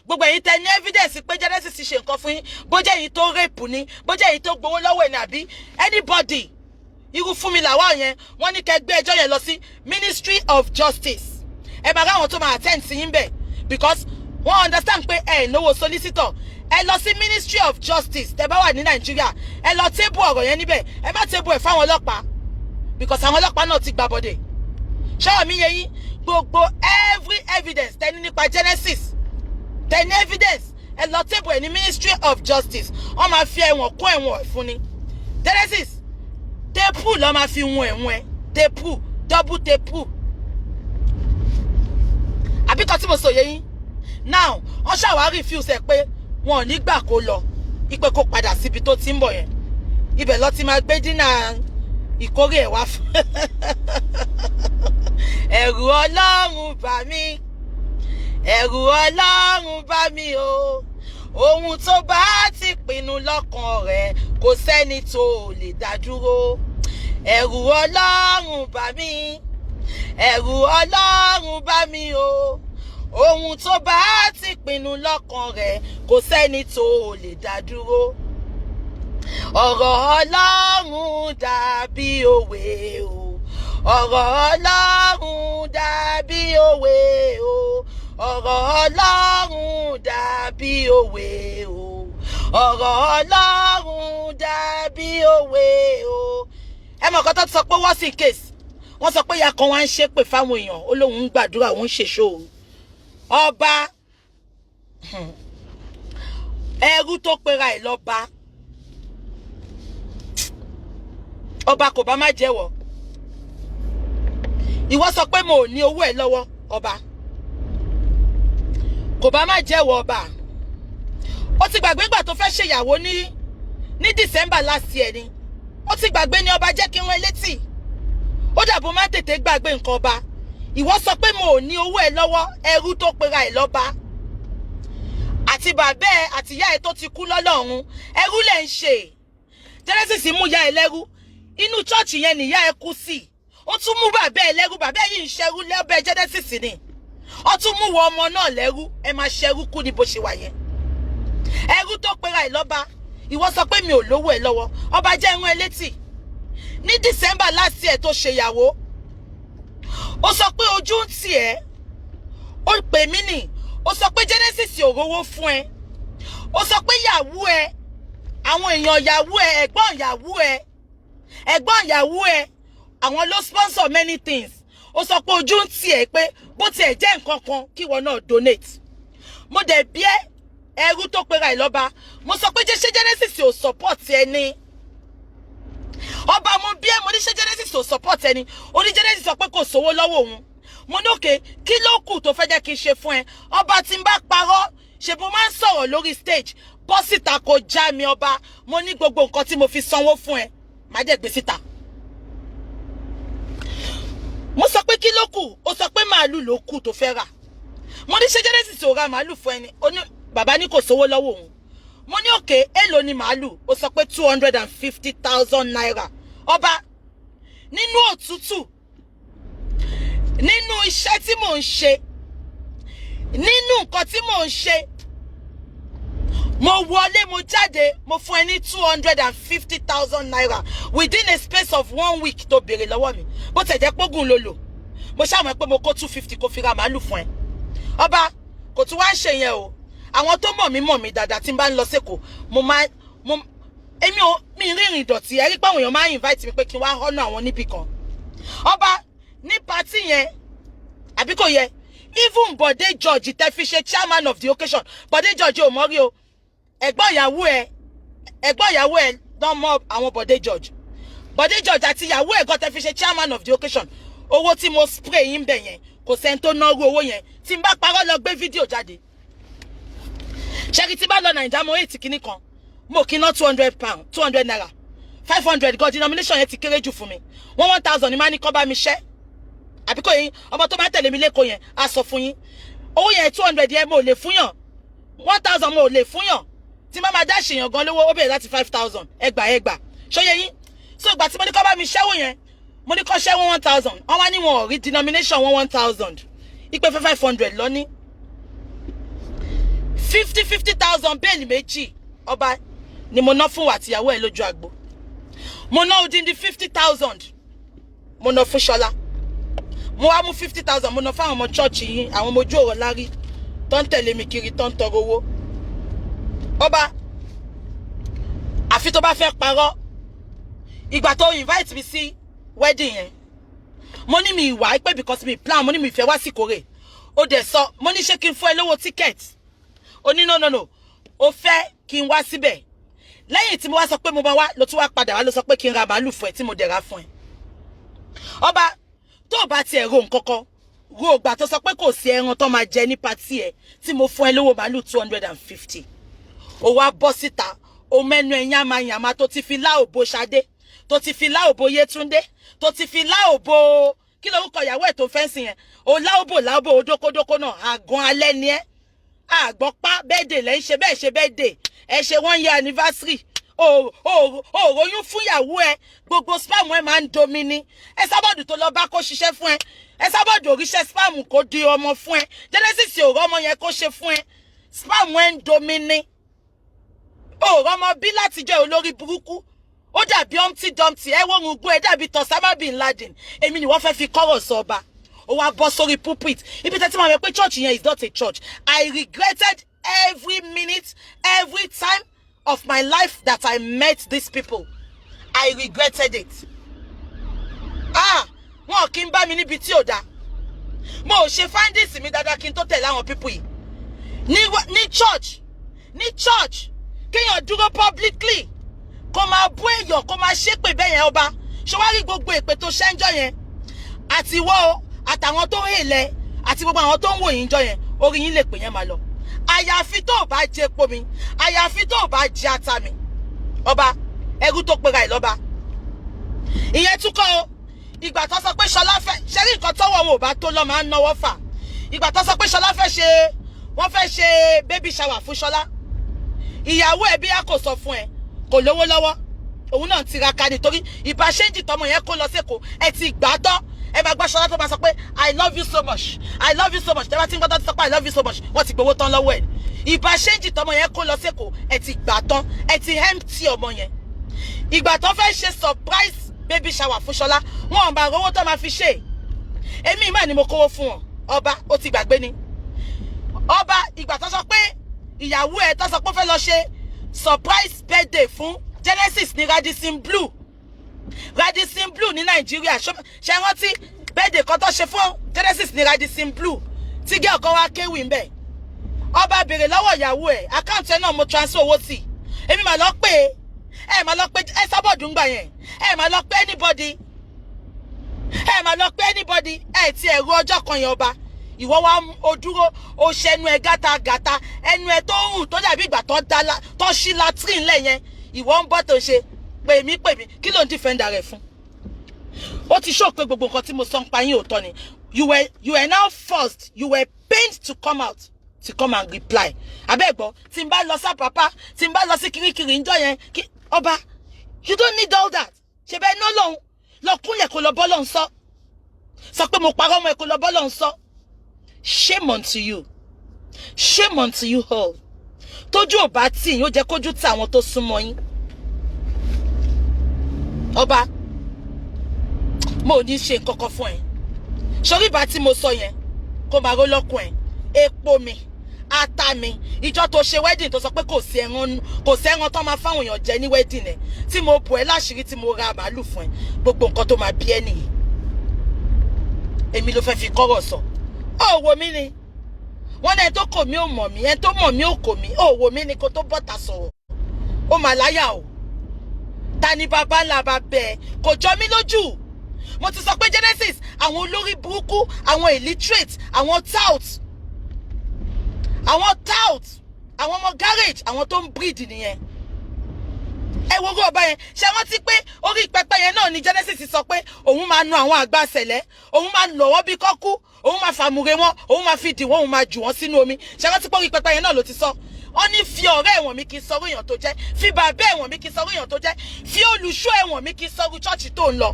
gbogbo ẹ̀yin tẹ́ ní evidence pé Genesis ti ṣe nǹkan fún yín bó jẹ́ ẹ̀yin tó rape ni bó jẹ́ ẹ̀yin tó gbowó lọ́wọ́ ẹni àbí anybody irú fún mi làwa yẹn wọ́n ní kẹ́ gbé ẹjọ́ yẹn lọ sí Ministry of Justice. Ẹ máa ráwọn tó máa attend sí yín bẹ̀ because wọ́n understand pé ẹ̀ náwó solicitor. Ẹ lọ sí Ministry of Justice tẹ́ bá wà ní Nàìjíríà ẹ lọ table ọ̀rọ̀ yẹn níbẹ̀ ẹ má table ẹ̀ fáwọn ọlọ́pàá because àwọn ọlọ́pàá náà ti gbà bọ́dẹ̀. Ṣọ́ọ̀ mi yẹ yín gbogbo every evidence tẹ́ ní nípa Genesis tẹ́ ní evidence ẹ lọ table ẹ̀ ní Ministry of Justice wọ́n máa fi ẹ̀wọ̀n kún ẹ̀wọ̀n fún ni. Genesis tepu lọ́ máa fi wọn ẹ̀wọ̀n ẹ̀ tepu double tepu àbíkọ́ tí mo sọ yẹ yín now wọ́n ṣàwárí refuse ẹ̀ pé wọn ò ní gbà kó lọ ipe kó padà síbi tó ti ń bọ̀ yẹn ibẹ̀ lọ ti máa gbé dínà ìkórè ẹ̀ wá fún ẹ̀rù Ọlọ́run bà mí ẹ̀rù Ọlọ́run bà mí o ohun tó bá ti pinnu lọ́kàn rẹ̀ kò sẹ́ni tó lè dá dúró ẹ̀rù Ọlọ́run bà mí ẹ̀rù Ọlọ́run bà mí o ohun tó bá ti pinnu lọ́kàn rẹ̀ kò sẹ́ni tó lè dá dúró ọ̀rọ̀ Ọlọ́run dàbí òwe o ọ̀rọ̀ Ọlọ́run dàbí òwe o ọ̀rọ̀ Ọlọ́run dàbí òwe o ọ̀rọ̀ Ọlọ́run dàbí òwe o. Ẹ mọ̀ kọ́ tó sọ pé wọ́n sì case wọ́n sọ pé ìyá kan wá ń ṣépè fáwọn èèyàn ó lóun ń gbàdúrà òun ṣèṣó ọba ẹrú tó pera ẹ̀ lọ́ba ọba kò bá má jẹ́wọ́ ìwọ sọ pé mo ò ní owó ẹ̀ lọ́wọ́ ọba kò bá má jẹ́wọ́ ọba ó ti gbàgbé ìgbà tó fẹ́ ṣèyàwó ní December last year ni ó ti gbàgbé ní ọba jẹ́ kí wọ́n létí ó dàbò má tètè gbàgbé nǹkan ọba ìwọ sọ pé mo ò ní owó ẹ̀ lọ́wọ́ ẹrú tó pera ẹ̀ lọ́ba àti bàbá ẹ̀ àti ìyá ẹ̀ tó ti kú lọ́lọ́run ẹrú lẹ̀ ń ṣe Genesis mú ìyá ẹ̀ lẹ́rú inú chọ́ọ̀chì yẹn nìyá ẹ̀ kú sí ó tún mú bàbá ẹ̀ lẹ́rú bàbá ẹ̀ yìí ń ṣẹrú lẹ́bẹ̀ Genesis ni ó tún mú wọ ọmọ náà lẹ́rú ẹ máa ṣẹrú kú ní bó ṣe wà yẹn ẹrú tó pera ẹ̀ lọ́ba ìwọ sọ pé mi ò lówó ẹ̀ lọ́wọ́ ọba jẹ́ ẹ̀rún ẹ létí ní December last year tó ṣèyàwó ó sọ pé ojú ń tì ẹ́ ó pè mí nì ó sọ pé Genesis ò rówó fún ẹ ó sọ pé yàwó ẹ àwọn èèyàn yàwó ẹ ẹ̀gbọ́n yàwó ẹ àwọn ló sponsor many things ó sọ pé ojú ń tì ẹ́ pé bó tiẹ̀ jẹ́ nǹkan kan kí wọn náà donate mo dẹ̀ bí ẹ ẹrú tó pera ẹ̀ lọ́ba mo sọ pé ṣé Genesis ò support ẹni ọba mo bí ẹ mo ní ṣé Genesis ò support ẹni ó ní Genesis sọ pé kò sówó lọ́wọ́ òun mo ní òkè kí ló kù tó fẹ́ jẹ́ kí n ṣe fún ẹ ọba tí n bá parọ́ ṣe bó máa ń sọ̀rọ̀ lórí stage bọ́ síta kò já mi ọba mo ní gbogbo nǹkan tí mo fi sanwó fún ẹ má jẹ́ gbé síta mo sọ pé kí ló kù ó sọ pé màálù ló kù tó fẹ́ rà mo ní ṣé Genesis ò ra màálù fún ẹni ó ní bàbá ní kò sówó lọ́wọ́ òun mo ní òkè èlò ni màálù ó sọ pé 250,000 naira ọba nínú òtútù nínú iṣẹ́ tí mò ń ṣe nínú nǹkan tí mò ń ṣe mo wọlé mo jáde mo fún ẹ ní 250,000 naira within a space of 1 week tó béèrè lọ́wọ́ mi bó tẹ̀ jẹ́ pógùn ló lò mo ṣàmọ̀ pé mo kó 250 kó fi ra màálù fún ẹ ọba kò tún wá ń ṣe yẹn o àwọn tó mọ̀ mí dáadáa tí n bá ń lọ sẹ́kọ̀ọ́ mi rìnrìn ìdọ̀tí ẹ rí pé àwọn èèyàn máa ń invite mi pé kí n wá honour àwọn níbì kan ọba ní party yẹn àbí kò yẹ even Bode George tẹ́ fi ṣe chairman of the occasion Bode George ò mọ̀ rí o ẹ̀gbọ́n ìyàwó ẹ don mọ àwọn Bode George àti ìyàwó ẹ̀ gan tẹ́ fi ṣe chairman of the occasion owó tí mo spray yín bẹ̀ yẹn kò sẹ́ni tó náwó owó yẹn tí n bá parọ́ lọ gbé fídíò jáde ṣẹ́gi tí bá lọ Nàìjíríà mo ètì kìíní kan mo kí ná £200 naira 500 gan denomination yẹn ti kéré jù fún mi 1000 ni máa ní kọ́ bá mi ṣẹ́ àbí kò yín ọmọ tó bá tẹ̀lé mi lẹ́kọ̀ọ́ yẹn á sọ fún yín owó yẹn 200 yẹn mo lè fún yàn 1000 mo lè fún yàn tí mama dash èèyàn gan lówó ó bẹ̀rẹ̀ láti 5,000 ẹgbà ṣóyẹ yín. So ìgbà tí mo ní kó bá mi ṣẹ́wó yẹn mo ní kó ṣẹ́wó 1,000 wọ́n wá ní wọn ò rí denomination 1,000 ipe 500 lọ ní 50,000 bẹ́ẹ̀lì méjì ọba ni mo ná fún wa àtìyàwó ẹ̀ lójú àgbo. Mo ná odindi 50,000 mo ná fún Ṣọlá. Mo wá mú 50,000 mo ná fún àwọn ọmọ church yín àwọn ọmọ ojú ọ̀rọ̀ lárí tó ń tẹ̀lé mi kiri tó ń tọrọ owó. Ọba àfi tó bá fẹ́ parọ́ ìgbà tó invite mi sí wedding yẹn mo ní mi ìwà pé because mi plan mo ní mi fẹ́ wá sí Ìkórè ó dẹ̀ sọ mo ní ṣé kí n fún ẹ lówó ticket ó ní no ó fẹ́ kí n wá síbẹ̀ lẹ́yìn tí mo wá sọ pé mo bá wá ló tún wá padà wá ló sọ pé kí n ra màálù fún ẹ tí mo dẹ̀ ra fún ẹ. Ọba tó bá tiẹ̀ ro nǹkankan ro ìgbà tó sọ pé kò sí ẹran tó máa jẹ ní pàtí ẹ tí mo fún ẹ lówó màálù 250 ó wá bọ́ síta ó mẹ́nu ẹ̀ yàmàyàmà tó ti fi láòbó Ṣadé tó ti fi láòbó Yétúndé tó ti fi láòbó kí lórúkọ ìyàwó ẹ̀ tó fẹ́ǹsì yẹn ó láòbó odókódókó náà àgàn alẹ́ ni ẹ́ àgbọ́pá bẹ́ẹ̀dẹ̀ lẹ́ ń ṣe bẹ́ẹ̀ ṣe bẹ́ẹ̀dẹ̀ ẹ ṣe 1 year anniversary òòròyún fún ìyàwó ẹ gbogbo spam ẹ máa ń domi ni ẹ sábọ̀dù tó lọ bá kó ṣiṣẹ́ fún ẹ sábọ̀dù òríṣẹ́ spam kó di ọmọ fún ẹ Genesis òrò ọmọ yẹn kó ṣe fún ẹ spam ẹ ń domi ni òrò ọmọ bí láti jẹ́ olórí burúkú ó dàbí Humpty Dumpty ẹ wọ́n rúgbó ẹ dàbí Osama bin Laden èmi ni wọ́n fẹ́ fi kọ́rọ̀ sọ ọba ó wá bọ́ sórí pulpit ibi tẹ́tí máa rẹ pé church yẹn is not a church. I regretted every minute every time of my life that I met these people. I regretted it. Wọn kì í bá mi níbi tí ò dá mo ò ṣe findings mi dáadáa kí n tó tẹ̀lé àwọn people yìí ní church kéèyàn dúró publicly kó máa bú èèyàn kó máa ṣépè bẹ́ẹ̀ yẹn ọba ṣé wàá rí gbogbo èpè tó ṣẹ́ńjọ́ yẹn àti ìwọ àtàwọn tó ń hèlẹ̀ àti gbogbo àwọn tó ń wò yín jọ yẹn orí yín lè pè yẹn máa lọ àyàfi tó bá jẹ epo mi àyàfi tó bá jẹ ata mi ọba ẹrú tó pera ẹ̀ lọ́ba ìyẹn tún kọ́ o ìgbà tó sọ pé Ṣọlá fẹ́ ṣe rí nǹkan tọ́wọ́ wọn ò bá tó lọ́ máa ń náwó fà ìgbà tó sọ pé Ṣọlá wọ́n fẹ́ ṣe baby shower fún Ṣọlá ìyàwó ẹ̀ bí a kò sọ fún ẹ kò lówó lọ́wọ́ òun náà tiraka nítorí ìbá ṣéǹjì tọmọ yẹn kó lọ sẹ́kọ̀ọ́ ẹ ti gbà tán ẹ máa gbọ́ Ṣọlá tó máa sọ pé I love you so much I love you so much tẹ́lá tí ń gbọ́dọ̀ ti sọ pé I love you so much wọ́n ti gbowó tán lọ́wọ́ ẹ̀ ìbá ṣéǹjì tọmọ yẹn kó lọ sẹ́kọ̀ọ́ ẹ ti gbà tán ẹ ti empty ọmọ yẹn ìgbà tó fẹ́ ṣe surprise baby shower fún Ṣọlá wọn ò bá rówó tó máa fi ṣe èmi ìmọ̀ ni mo kówó fún wọn ọba ó ti gbàgbé ni ọba ìgbà tó sọ pé ìyàwó ẹ̀ tó sọ pé ó fẹ́ lọ ṣe surprise birthday fún Genesis ní Radisson Blu ní Nàìjíríà ṣe rántí birthday kan tó ṣe fún Genesis ní Radisson Blu tí gẹ́ ọ̀kan wá kéwì ń bẹ̀ ọba béèrè lọ́wọ́ ìyàwó ẹ̀ àkáǹtì ẹ̀ náà mo transfer owó sí èmi mà lọ pé ẹ mà lọ pé ẹ sábọ̀dù ń gbà yẹn ẹ mà lọ pé anybody ẹ ti ẹ̀rù ọjọ́ kan yẹn ọba ìwọ wa o dúró o ṣẹnu ẹ gátagàta ẹnu ẹ tó hùn tó dàbí ìgbà tó ṣí latrine lẹ́yìn ìwọ ń bọ́ tó ṣe pè mí kí ló ń defender rẹ̀ fún ó ti show pé gbogbo nǹkan tí mo sọ ń pa yín òótọ́ ni you were now forced you were pained to come out to come and reply abẹ́gbọ́ tí n bá lọ sí papa tí n bá lọ sí kirikiri ńjọ́ yẹn ọba you don't need all that ṣe bẹ́ẹ̀ ní Ọlọ́run lọ kúnlẹ̀ kó lọ bọ́ lọ́n sọ pé mo parọ́ ọmọ ẹ̀ kó lọ bọ́ lọ́n sọ. Shame unto you all tójú ò bá tì yín ó jẹ́ kójú tí àwọn tó súnmọ́ yín ọba mo ní ṣe nǹkan kan fún ẹ sórí ìbá tí mo sọ yẹn kó máa ró lọ́kùn ẹ epo mi ata mi ìjọ tó ṣe wedding tó sọ pé kò sí ẹran tó máa fáwọn èèyàn jẹ ní wedding ẹ tí mo bò ẹ láṣìírí tí mo ra màálù fún ẹ gbogbo nǹkan tó máa bí ẹ nìyí èmi ló fẹ́ fi kọ́rọ̀ sọ ó wò mí ni wọ́n ní ẹ tó kò mí ò mọ̀ mí ẹ tó mọ̀ mí ò kò mí ó wò mí ni kó tó bọ́ta sọ̀rọ̀ ó mà láyà o ta ni bàbá ńlá bá bẹ́ẹ̀ kò jọ mí lójú mo ti sọ pé Genesis àwọn olórí burúkú àwọn illiterate àwọn tout àwọn ọmọ garage àwọn tó ń breed nìyẹn ẹ wo go ọba yẹn ṣé wọ́n ti pé orí pẹpẹ yẹn náà ni Genesis sọ pé òun máa nu àwọn àgbà ṣẹlẹ̀ òun máa lọ wọ́n bí kọ́kú òun máa fàmùrè wọn òun máa fi dì wọ́n òun máa jù wọ́n sínú omi ṣé wọ́n ti pé orí pẹpẹ yẹn náà ló ti sọ ó ní fi ọ̀rẹ́ ẹ̀wọ̀n mi kí sọ̀rọ̀ èèyàn tó jẹ́ fi bàbá ẹ̀wọ̀n mi kí sọ̀rọ̀ èèyàn tó jẹ́ fi olùṣọ́ ẹ̀wọ̀n mi kí sọ̀rọ̀ chọ́ọ̀chì tó ń lọ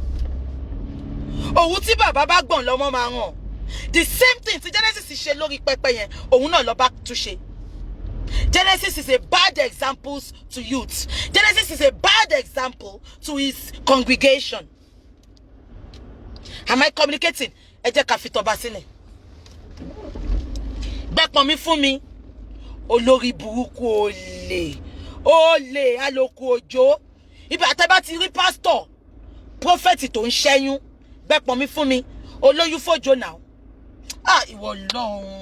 òun tí bàbá bá gbọ̀n lọ́mọ máa hàn the same thing tí Genesis ṣe lórí pẹpẹ yẹn òun náà lọ bá túnṣe. Genesis is a bad example to youth. Genesis is a bad example to his congregation. Am I communicating? Ẹ jẹ́ ká fi tọba sílẹ̀. Gbẹ́pọ̀n mi fún mi. Olórí burúkú olè àlòkù òjò. Ibi àtẹ́bá ti rí pastor, prophet tó ń ṣẹ́yún. Gbẹ́pọ̀n mi fún mi. Olóyún fòjò now. Ìwọ Ọlọ́run.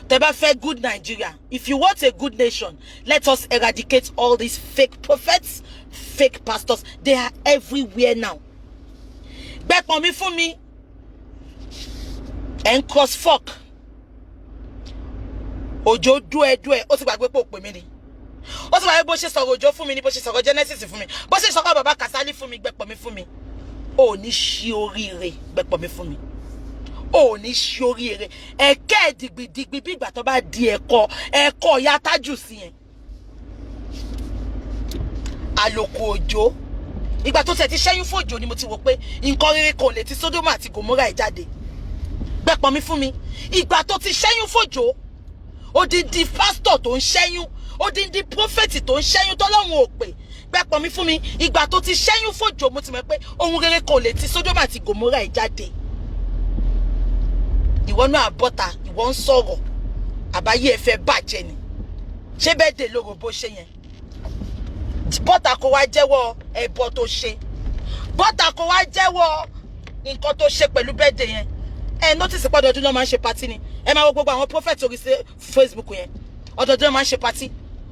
Teba fair good Nigeria. If you want a good nation, let us eradicate all these fake prophets, fake pastors. They are everywhere now. Back on me for me. And cross fuck. Ojo do e. O ti gbàgbé pé ó pè mí ni. O ti gbàgbé bó ṣe sọ̀rọ̀ Ojo fún mi ni bó ṣe sọ̀rọ̀ Genesis fún mi. Bó ṣe sọ̀rọ̀ Baba Kasali fún mi gbẹ́pọ̀ mi fún mi. O ní ṣí oríire gbẹ́pọ̀ mi fún mi. O ní ṣí oríire. Ẹ̀kẹ́ dìgbìdìgbì bí ìgbà tó bá di ẹ̀kọ́ ya tájù sí yẹn. Àlòkù Òjó. Ìgbà tó ṣe ti ṣẹ́yún fún Òjó ni mo ti wò pé nǹkan rere kan lè ti Sódómù àti Gòmórà jáde. Gbẹ́pọ̀ mi fún mi. Ìgbà tó ti ṣẹ́yún fún Òjó. Odindi pastor tó ń ṣẹ́yún, odindi prophet tó ń ṣẹ́yún tọ́lọ́run ò pè. Gbẹ́pọ̀ mi fún mi. Ìgbà tó ti ṣẹ́yún fún Òjó mo ti mọ̀ pé ohun rere kan lè ti Sódómù àti Gòmórà jáde. Ìwọ náà bọ́ta, ìwọ ń sọ̀rọ̀. Àbáyé ẹ fẹ́ bàjẹ́ ni. Ṣé bẹ́ẹ̀ dé lóro bó ṣe yẹn? Bọ́ta kó wá jẹ́wọ́ ẹbọ tó ṣe. Bọ́ta kó wá jẹ́wọ́ nǹkan tó ṣe pẹ̀lú birthday yẹn. Notice pé ọdọọdún náà máa ń ṣe party ni. Ẹ máa wo gbogbo àwọn prophet orí Facebook yẹn. Ọdọọdún náà máa ń ṣe party.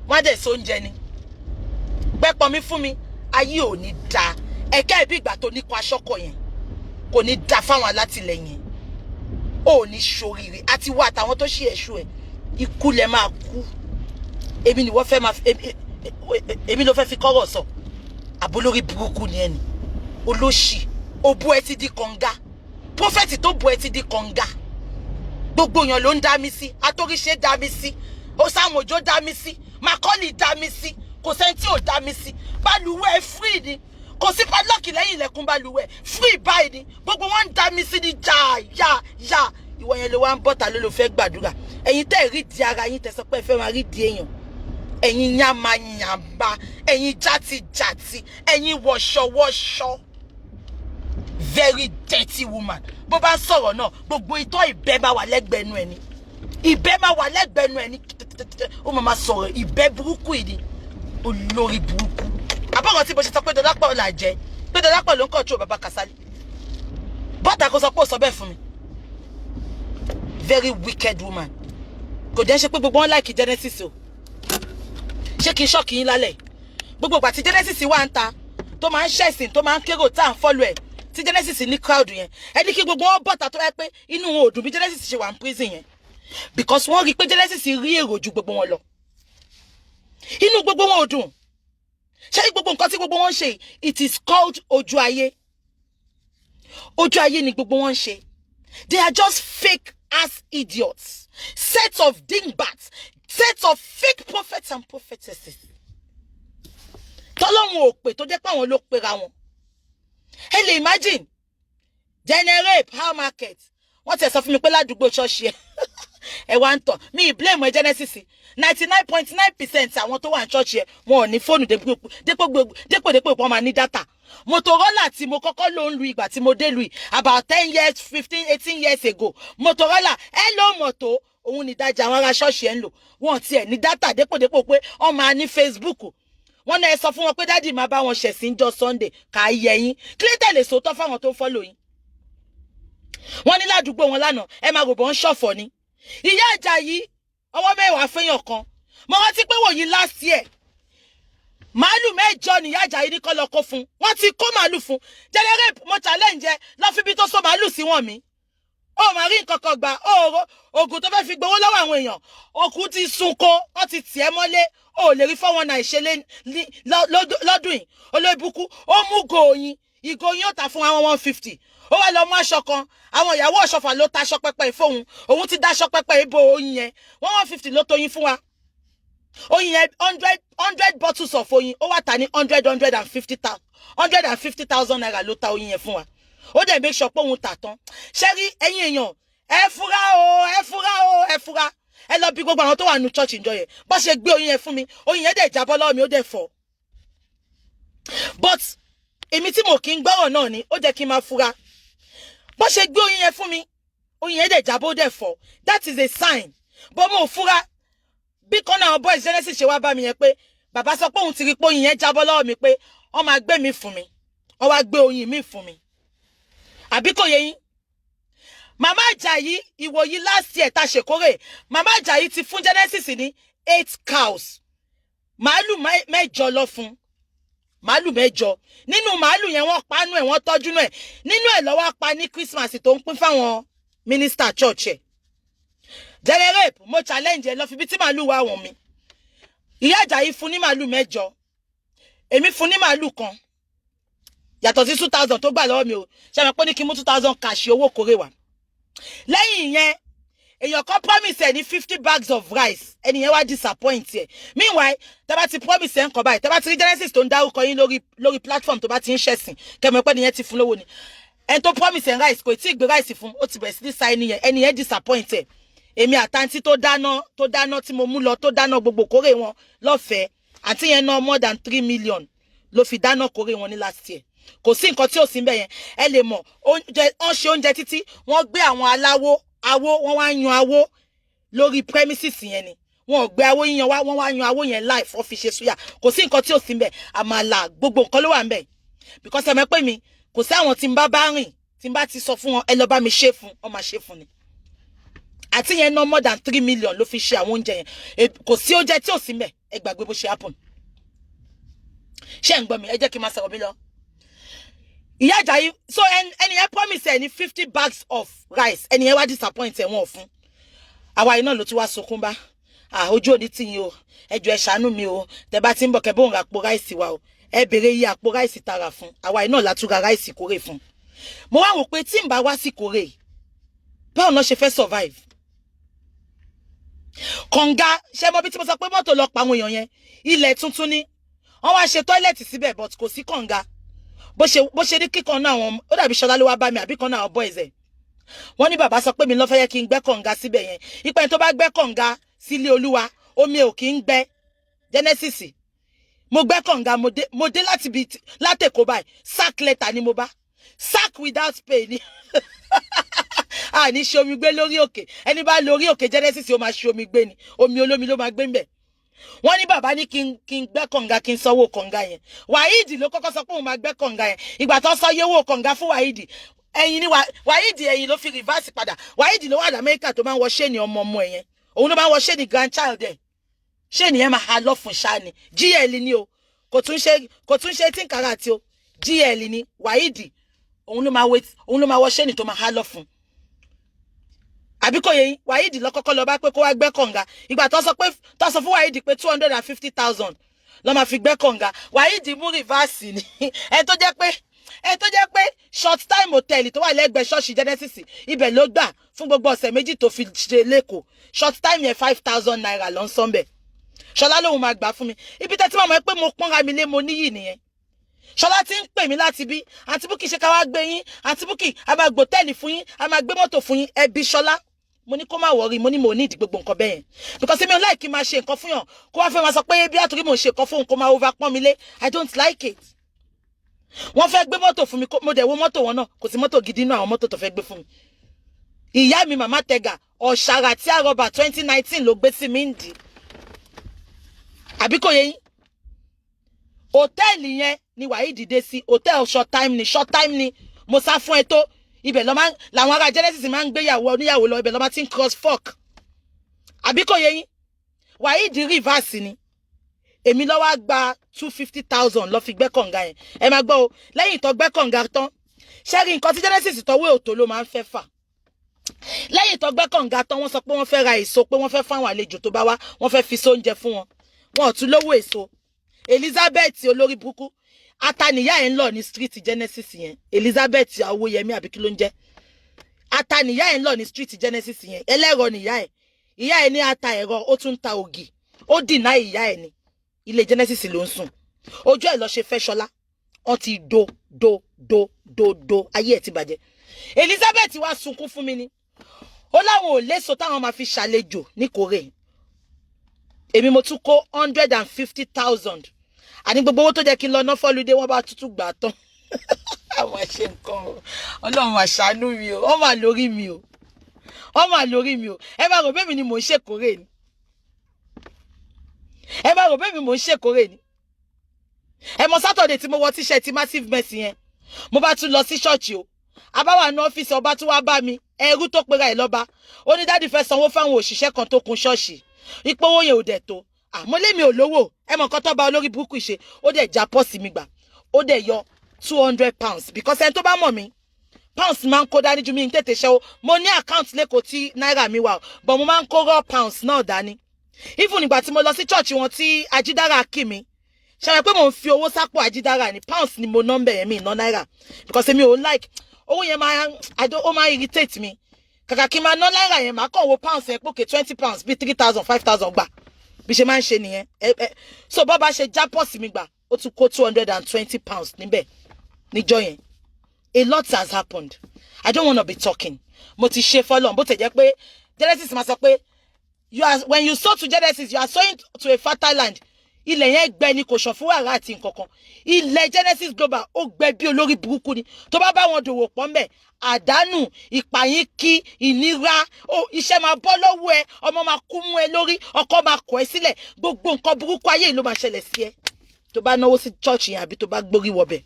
Wọ́n á dẹ̀ so oúnjẹ ni. Gbẹ́pọ̀ mi fún mi. Ayé ò ní da. Ẹ̀kẹ́ ìbí ìgbà tó ní kó aṣọ́kọ̀ yẹn. Kò ní da fáwọn alátìlẹyìn. Ó ní ṣoríire. Àti wá àtàwọn tó ṣe ẹ̀ṣù ẹ̀. Ikú lẹ máa kú. Èmi ni wọ́n fẹ́ máa èmi ló fẹ́ fi kọ́rọ̀ sọ. Àbólórí burúkú ni ẹni. Olóṣì. Òbú ẹ ti di kànga. Prophet tó bu ẹ ti di kànga. Gbogbo èèyàn ló ń dá mi sí. Atóríṣe dá mi sí. Osam Ojo dá mi sí. Macaulay dá mi sí. Kò sẹ́ni tí ò dá mi sí. Balùwẹ̀ free ni. Kò sí padlock lẹ́yìn ilẹ̀kùn balùwẹ̀. Free báyìí ni. Gbogbo wọn ń dá mi sí ni ya. Ìwọ yẹn ló wá ń bọ́ta ló fẹ́ gbàdúrà. Ẹ̀yin tẹ́ rí di ara yín tẹ́ sọ pé ẹ fẹ́ máa rí di èèyàn. Ẹ̀yin yamayamba. Ẹ̀yin játijàti. Ẹ̀yin wọ̀ṣọ̀wọ̀ṣọ̀. Very dirty woman. Bó bá sọ̀rọ̀ náà, gbogbo ìtọ́ ìbẹ́ máa wà lẹ́gbẹ̀ẹ́ ẹnu ẹni. Ìbẹ́ máa wà lẹ́gbẹ̀ẹ́ ẹnu ẹni. Ó máa sọ̀rọ̀ ìbẹ́ burúkú yìí ni. Olórí burúkú. Àbọ̀rọ̀ tí mo ṣe sọ pé Dọlápọ̀ là jẹ́. Pé Dọlápọ̀ ló ń control Baba Kasali. Bọ́tà kò sọ pé ó sọ bẹ́ẹ̀ fún mi. Very wicked woman. Kò dẹ́ ṣe pé gbogbo wọn like Genesis o. Ṣé kí n ṣọ́ọ̀kì yín lálẹ́? Gbogbo ìgbà tí Genesis wà ń ta, tó máa ń ṣẹ̀sìn, tó máa ń kérò tá à ń follow ẹ̀. Tí Genesis ní crowd yẹn. Ẹ ní kí gbogbo wọn bọ́ta tó yẹ pé inú wọn ò dùn bí Genesis ṣe wà ní prison yẹn. Because wọ́n rí pé Genesis rí èrò ju gbogbo wọn lọ. Inú gbogbo wọn ò dùn. Ṣé gbogbo nǹkan tí gbogbo wọn ṣe, it is called ojú ayé. Ojú ayé ni gbogbo wọn ṣe. They are just fake ass idiots. Sets of dingbats. Sets of fake prophets and prophetesses. Tọ́lọ́run ò pè tó jẹ́ pé àwọn ló pera wọn. Ẹ lè imagine. Generate how market. Wọ́n ti sọ fún mi pé ládùúgbò ṣọ́ọ̀ṣì ẹ̀. Ẹ wá ń tàn. Mi blame Genesis. 99.9% àwọn tó wà ní church ẹ̀ wọn ò ní fóònù dépò wọ́n máa ní data. Motorola tí mo kọ́kọ́ lò ń lu ìgbà tí mo dé lu about 10 years, 15, 18 years ago. Motorola, hello moto. Òun ni dájà àwọn ará church ẹ̀ ń lò. Wọ́n ti ẹ̀ ní data dépò pé wọ́n máa ní Facebook. Wọ́n náà sọ fún wọn pé daddy máa bá wọn ṣẹ̀sìn jọ́ Sunday ká yẹ yín. Clinton lè sòótọ́ fáwọn tó ń follow yín. Wọ́n ní ládùúgbò wọn lánàá ẹ máa rò bọ́ ń ṣọ̀fọ̀ ni. Ìyá Àjàyí ọwọ́ mẹ́wàá fẹ́yàn kan. Mo rántí pé wòyí last year. Màálù 8 ni Ìyá Àjàyí ní kó lọ kó fún. Wọ́n ti kó màálù fún. Generate mo challenge lọ fi bí tó so màálù sí wọn mi. ó máa rí nǹkan kan gbà ó oògùn tó fẹ́ fi gbowó lọ́wọ́ àwọn èèyàn òkú ti sunko wọ́n ti tì ẹ́ mọ́lé ó lè rí 419 ìṣẹ̀lẹ̀ lọ́dún yìí olóòbùkú ó mú gòòyìn ìgòyìn ó ta fún àwọn 150 ó wá lọ mú aṣọ kan àwọn ìyàwó ọ̀ṣọ́fà ló ta aṣọ pẹ́pẹ́ ìfóhun òun ti dá aṣọ pẹ́pẹ́ ìbò oyin yẹn 150 ló tóyin fún wa oyin yẹn 100 bottles of oyin ó wá ta ní 150,000 naira ló ta oyin yẹn fún wa ó dẹ̀ make sure pé òun tà tán ṣé rí ẹ̀yin èèyàn ẹ fura ẹ lọ bí gbogbo àwọn tó wà nínú church ìjọ yẹn bó ṣe gbé oyin yẹn fún mi oyin yẹn dẹ̀ jábọ́ lọ́wọ́ mi ó dẹ̀ fọ́ but èmi tí mo kì í gbọ́rọ̀ náà ni ó jẹ́ kí n máa fura bó ṣe gbé oyin yẹn fún mi oyin yẹn dẹ̀ jábọ́ ó dẹ̀ fọ́ that is a sign bó mo fura bí kan náà boys Genesis ṣe wá bá mi yẹn pé bàbá sọ pé òun ti rí pé oyin yẹn jábọ́ lọ́wọ́ mi pé wọ́n máa gbé mi fún mi wọ́n wá gbé oyin mi fún mi àbí kò yé yín Màmá Àjàyí ìwòyí last year ta ṣèkórè Màmá Àjàyí ti fún Genesis ní 8 cows màálù mẹ́jọ lọ fún màálù mẹ́jọ nínú màálù yẹn wọ́n pa nú ẹ̀ wọ́n tọ́jú nú ẹ̀ nínú ẹ̀ ló wá pa ní Christmas tó ń pín fáwọn minister church ẹ̀ jẹrẹrẹp mo challenge ẹ lọ fi bí tí màálù wá wọ̀n mi Ìyá Àjàyí fún ní màálù mẹ́jọ èmi fún ní màálù kan yàtọ̀ sí 2,000 tó gbà lọ́wọ́ mi o ṣe mọ̀ pé ní kí n mú 2,000 cash owó kórè wá lẹ́yìn yẹn èèyàn kan promise ẹ ní 50 bags of rice ẹni yẹn wá disappoint ẹ meanwhile tẹ́ bá ti promise ẹ ń kọ báyìí tẹ́ bá ti rí Genesis tó ń dárúkọ yín lórí platform tó bá ti ń ṣẹ̀sìn kẹmọ̀ pé nìyẹn ti fún lówó ni ẹni tó promise ẹ rice kò tí ì gbé rice fún ó ti bẹ̀rẹ̀ sí ní sa ẹni yẹn disappoint ẹ èmi àtàntí tó dáná tí mo mú lọ tó dáná gbogbo kórè wọn lọ́fẹ̀ẹ́ àti yẹn ná more than 3 million ló fi dáná kórè wọn ní last year kò sí nǹkan tí ò sí ńbẹ̀ yẹn ẹ lè mọ̀ wọ́n ṣe oúnjẹ títí wọ́n gbé àwọn aláwo wọ́n wá yan awó lórí premises yẹn ni wọ́n ò gbé awó yíyan wá wọ́n wá yan awó yẹn live wọ́n fi ṣe súyà kò sí nǹkan tí ò sí ńbẹ̀ àmàlà gbogbo nǹkan ló wà ńbẹ̀ because ẹ mọ̀ pé mi kò sí àwọn tí n bá rìn tí n bá ti sọ fún wọn ẹ lọ bá mi ṣe fún ọ máa ṣe fún ni àti yẹn ná more than 3 million ló fi ṣe àwọn oúnjẹ yẹn kò sí oúnjẹ tí ò sí ńbẹ̀ ẹ gbàgbé bó ṣe happen ṣé ń gbọ́ mi ẹ jẹ́ kí n máa sọ̀rọ̀ mi lọ. Ìyá Àjàyí so ẹni yẹn promise ẹ ní 50 bags of rice ẹni yẹn wá disappoint ẹ wọn ò fún àwa iná ló tún wá sunkún bá ojú òní tì yín o ẹ jọ̀ọ́ ẹ ṣàánú mi o tẹ́ bá ti ń bọ̀ kẹ́ bóun ra àpò rice wa o ẹ béèrè iye àpò rice tara fún àwa iná la tún ra rice kórè fún mo wá wò pé tí n bá wá sí kórè báwo náà ṣe fẹ́ survive kànga ṣe mọ bí tí mo sọ pé mọ́tò lọ pa àwọn èèyàn yẹn ilẹ̀ tuntun ni wọ́n wá ṣe tọ́ílẹ̀tì síbẹ̀ but kò sí kànga bó ṣe ní kíkan náà àwọn ó dàbí Ṣọlá ló wá bá mi àbí kan náà àwọn boys ẹ̀ wọ́n ní bàbá sọ pé mi ló fẹ́ yẹ kí n gbẹ́ kànga síbẹ̀ yẹn ipa ẹni tó bá gbẹ́ kànga sílé Olúwa omi ò kí ń gbẹ́ Genesis mo gbẹ́ kànga mo dé láti Èkó báyìí sack letter ni mo bá sack without pay ni ní ṣe omi gbé lórí òkè ẹni bá lórí òkè Genesis ó máa ṣe omi gbé ni omi olómi ló máa gbé ń bẹ̀ wọ́n ní bàbá ní kí n gbẹ́ kànga kí n sanwó kànga yẹn Wáídì ló kọ́kọ́ sọ pé òun máa gbẹ́ kànga yẹn ìgbà tó sọ yówó kànga fún Wáídì ẹ̀yìn ni Wáídì ẹ̀yìn ló fi reverse padà Wáídì ló wà ní Amẹ́ríkà tó máa ń wọ ṣéènì ọmọ ẹ̀ yẹn òun ló máa ń wọ ṣéènì grandchild ẹ̀ ṣéènì yẹn máa ha lọ fún ṣáni GL ni o kò tún ṣe 18 karat o GL ni Wáídì òun ló máa wọ ṣéènì tó máa ha lọ fún àbí kò yé yín Wáídì lọ kọ́kọ́ lọ bá pé kó wá gbẹ́ kànga ìgbà tó sọ fún Wáídì pé 250,000 ló máa fi gbẹ́ kànga Wáídì mú rìvásì ni ẹ tó jẹ́ pé short time hotel tó wà lẹ́gbẹ̀ẹ́ ṣọ́ọ̀ṣì Genesis ibẹ̀ ló gbà fún gbogbo ọ̀sẹ̀ méjì tó fi ṣe lẹ́kọ̀ọ́ short time yẹn 5,000 naira ló ń san bẹ̀ Ṣọlá lòun máa gbà fún mi ibi tẹ́tí máa mọ̀ pé mo pọ́nra mi lé mo níyì nìyẹn Ṣọlá ti ń pè mí láti bí àǹtí Búkì ṣe ká wá gbé yín àǹtí Búkì a máa gbòtẹ́ẹ̀lì fún yín a máa gbé mọ́tò fún yín ẹbí Ṣọlá mo ní kó má wọrí mo ní mo ní ìdí gbogbo nǹkan bẹ́ẹ̀ because mi ò like kí n máa ṣe nǹkan fún yàn kó wá fẹ́ máa sọ pé bí àtúrí mo ń ṣe nǹkan fún òun kó máa over pọ́n mi lé I don't like it wọ́n fẹ́ gbé mọ́tò fún mi mo dẹ̀ wo mọ́tò wọn náà kò sí mọ́tò gidi inú àwọn mọ́tò tó fẹ́ gbé fún mi ìyá mi Màmá Tega ọ̀ṣàrà tí àrọ́bà 2019 ló gbé sí mi ń dì àbí kò yé yín hòtẹ́ẹ̀lì yẹn ni Wáídì dé sí hòtẹ́ẹ̀lì short time ni mo sá fún ẹ tó ibẹ̀ làwọn ará Genesis máa ń gbéyàwó oníyàwó lọ ibẹ̀ lọ́ máa ti ń cross fork àbí kò yé yín Wáídì reverse ni èmi ló wá gba 250,000 lọ fi gbẹ́ kànga yẹn ẹ máa gbọ́ o lẹ́yìn tó gbẹ́ kànga tán ṣẹ́rí nǹkan tí Genesis tọwọ́ òtó ló máa ń fẹ́ fà lẹ́yìn tó gbẹ́ kànga tán wọ́n sọ pé wọ́n fẹ́ ra èso pé wọ́n fẹ́ fáwọn àlejò tó bá wá wọ́n fẹ́ fi sóúnjẹ fún wọn wọn ò tún lówó èso. Elizabeth olórí burúkú ataniya ẹ̀ ń lọ ní street Genesis yẹn Elizabeth Awóyẹmí àbí kí ló ń jẹ́ ataniya ẹ̀ ń lọ ní street Genesis yẹn ẹlẹ́rọ nìyá ẹ̀ ní ata ẹ̀rọ ó tún ta ògì ó dìná ìyá ẹ̀ ní ilé Genesis ló ń sùn ojú ẹ̀ lọ ṣe fẹ́ ṣọlá wọ́n ti do ayé ẹ̀ ti bàjẹ́. Elizabeth wá sunkún fún mi ni ó láwọn ò léso táwọn máa fi ṣàlejò ní Kòrè èmi mo tún kó 150,000 àní gbogbo owó tó jẹ́ kí n lọ ná fọ́lùdé wọ́n bá tútù gbà tán. àwọn àṣẹ nǹkan Ọlọ́run àṣàánú mi o wọ́n máa lórí mi o ẹ bá rò bẹ́ẹ̀ mi ni mò ń ṣèkórè ni ẹ mọ Saturday tí mo wọ t-shirt Massive Mercy yẹn mo bá tún lọ sí ṣọ́ọ̀ṣì o abáwà ní ọ́fíìsì ọba tún wá bá mi ẹrú tó pera ẹ̀ lọ́ba ó ní dádì fẹ́ sanwó fáwọn òṣìṣẹ́ kan tó kun ṣọ́ọ̀ṣì ipò owó yẹn ò dẹ̀ tó àmọ́ lémi ò lówó ẹ mọ̀ nǹkan tó bá olórí burúkú ṣe ó dẹ̀ já pọ́ọ̀sì mi gbà ó dẹ̀ yọ £200 because ẹni tó bá mọ̀ mí pounds máa ń kó dání ju mi ń tètè ṣẹ́wó mo ní account lẹ́kọ̀ọ́ tí náírà mi wà but mo máa ń kó raw pounds náà dání even nígbà tí mo lọ sí church wọn tí Ajídára kí mi ṣàlàyé pé mo ń fi owó sápò Ajídára ní pounds ni mo nọ́mbẹ̀ yẹn mi ná náírà because èmi ò like owó yẹn ó máa irritate mi kàkà kí n máa ná náírà yẹn máa kàn wo pounds yẹn pókè £20 bí 3,000 5,000 gbà bí ṣe máa ń ṣe nìyẹn so bọ́ bá ṣe já pọ́ọ̀sì mi gbà ó tún kó £220 níbẹ̀ níjọ́ yẹn. A lot has happened. I don't want to be talking. Mo ti ṣe fọ́lọ́n bó tẹ̀ jẹ́ pé Genesis máa sọ pé when you sow to Genesis you are sowing to a fertile land. Ilẹ̀ yẹn gbẹ ni kò ṣàn fún wàrà àti nǹkankan. Ilẹ̀ Genesis Global ó gbẹ bí olórí burúkú ni. Tó bá bá wọn dòwò pọ̀ ńbẹ̀ àdánù ìpàyín kí ìnira iṣẹ́ máa bọ́ lọ́wọ́ ẹ ọmọ máa kú mú ẹ lórí ọkọ máa kọ̀ ẹ́ sílẹ̀ gbogbo nǹkan burúkú ayé ló máa ṣẹlẹ̀ sí ẹ tó bá náwó sí church yẹn àbí tó bá gbórí wọbẹ̀.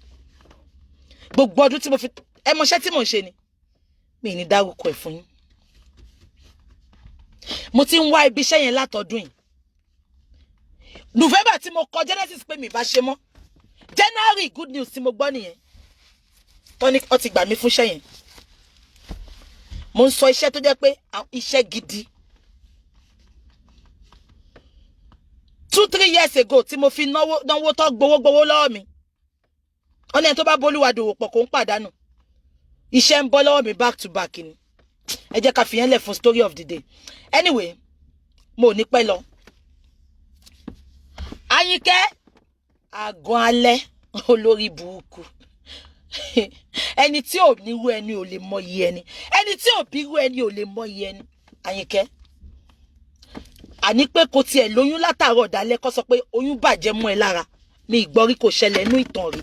Gbogbo ọdún tí mo fi ẹ mọṣẹ́ tí mò ń ṣe ni mi ní dárúkọ ẹ̀ fún yín. Mo ti ń wá ibi iṣẹ́ yẹn látọdún yìí. November tí mo kọ Genesis pé mi bá ṣe mọ́ January good news tí mo gbọ́ nìyẹn tọ́ni ó ti gbà mí fún iṣẹ́ yẹn. Mo ń sọ iṣẹ́ tó jẹ́ pé iṣẹ́ gidi 2-3 years ago tí mo fi náwó tó gbowó lọ́wọ́ mi wọ́n ní ẹni tó bá bólúwa dòwò pọ̀ kó ń pàdánù iṣẹ́ ń bọ́ lọ́wọ́ mi back to back ni ẹ jẹ́ ká fi yẹn lẹ̀ fún story of the day. Anyway mo ní pẹ́ lọ Àyìnkẹ́ àgọ́ alẹ́ olórí burúkú ẹni tí ò nírú ẹni ò lè mọyì ẹni ẹni tí ò bírú ẹni ò lè mọyì ẹni. Àyìnkẹ́ àní pé kò tiẹ̀ lóyún látàárọ̀ dálẹ́ kó sọ pé oyún bàjẹ́ mọ́ ẹ lára mi ìgbọ́rí kò ṣẹlẹ̀ nínú ìtàn rí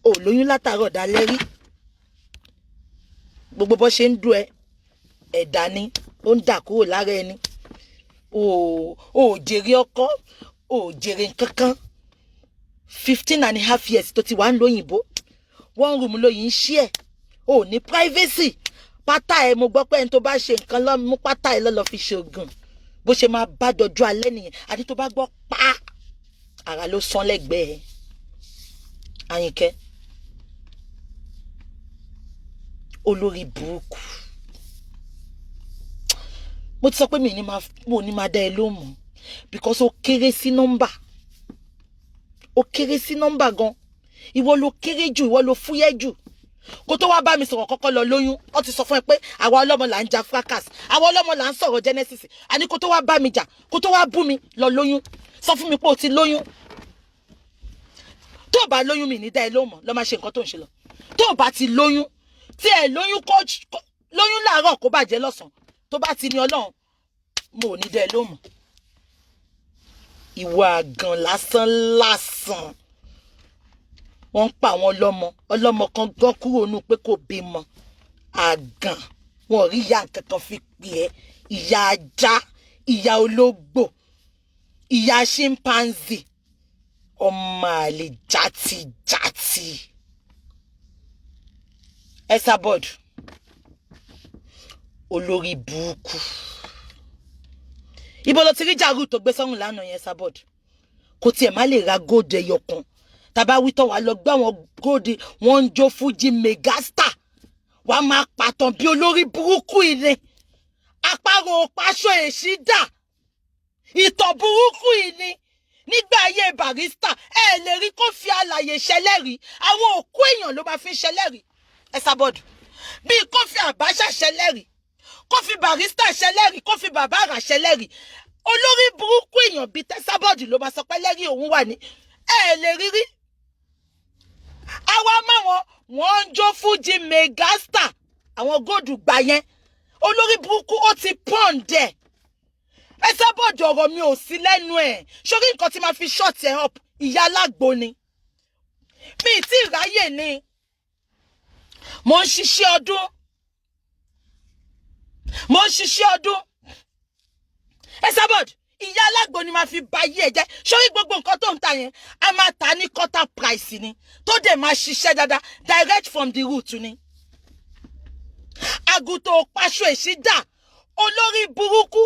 ò lóyún látàárọ̀ dálẹ́ rí gbogbo bó ṣe ń dùn ẹ̀dá ni ó ń dà kúrò lára ẹni ò jèrè ọkọ ò jèrè nǹkankan 15.5 years tó ti wà ń lóyìnbó one room lóyìn ṣí ẹ̀ ò ní privacy pátá ẹ mo gbọ́ pé ẹni tó bá ṣe nǹkan lọ mú pátá ẹ lọ fi ṣoògùn bó ṣe máa bá dọjọ́ alẹ́ nìyẹn àti tó bá gbọ́ pa ara ló sán lẹ́gbẹ̀ẹ́ Àyìnkẹ́ olórí burúkú mo ti sọ pé mo ní máa dá ẹ lóhùn mọ́ because ó kéré sí nọ́mbà gan ìwọ ló kéré jù ìwọ ló fúyẹ́ jù kó tó wá bá mi sọ̀rọ̀ kọ́kọ́ lọ lóyún ó ti sọ fún ẹ pé àwa ọlọ́mọ là ń ja fracas àwa ọlọ́mọ là ń sọ̀rọ̀ Genesis àní kó tó wá bá mi jà kó tó wá bú mi lọ lóyún sọ fún mi pé o ti lóyún tó bá lóyún mi ní dá ẹ lóhùn mọ́ lọ máa ṣe nǹkan tó ń ṣe lọ tó bá ti lóyún tí ẹ lóyún lóyún láàárọ̀ kó bàjẹ́ lọ́sàn tó bá ti ní Ọlọ́run mo ní dá ẹ lóhùn mọ́ ìwà àgàn lásán wọ́n ń pa àwọn ọlọ́mọ kan gán kúrò nù pé kò bímọ àgàn wọn rí ìyá kankan fi pè é ìyá ajá ìyá ológbò ìyá chimpanzee ọmọ àlè játijàti Esabod olórí burúkú ibo ló ti rí jàrú tó gbé sọ́run lánàá yẹn Esabod kò tiẹ̀ má lè ra gold ẹyọ kan tàbá wí tán wà lọ gbé àwọn gold wọ́n ń jó Fuji megastar wàá máa pàtàn bí olórí burúkú ilé àparò paṣọ èṣí dà ìtàn burúkú ilé nígbà ayé Barrister ẹ lè rí kó fi alàyè ṣẹlẹ́rìí àwọn òkú èèyàn ló máa fi ṣẹlẹ́rìí Esabod bí kó fi Abacha ṣẹlẹ́rìí kó fi Barrister ṣẹlẹ́rìí kó fi Baba Ara ṣẹlẹ́rìí olórí burúkú èèyàn bíi Esabod ló máa sọ pé lẹ́rìí òun wà ní ẹ lè rírí àwa máwọn wọ́n ń jó fújì megastar àwọn góòdù gbà yẹn olórí burúkú ó ti pọ́n dẹ̀ Esabod ọ̀rọ̀ mi ò sí lẹ́nu ẹ̀ sórí nǹkan tí máa fi short ẹ̀ up ìyá alágbo ni mi tí ìráyè ni mo ń ṣiṣẹ́ ọdún Esabod ìyá alágbo ni máa fi ba ayé ẹ̀ jẹ́ sórí gbogbo nǹkan tó ń ta yẹn a máa ta ní quarter price ni tó dẹ̀ máa ṣiṣẹ́ dáadáa direct from the root ni àgùntàn paṣọ èṣí dà olórí burúkú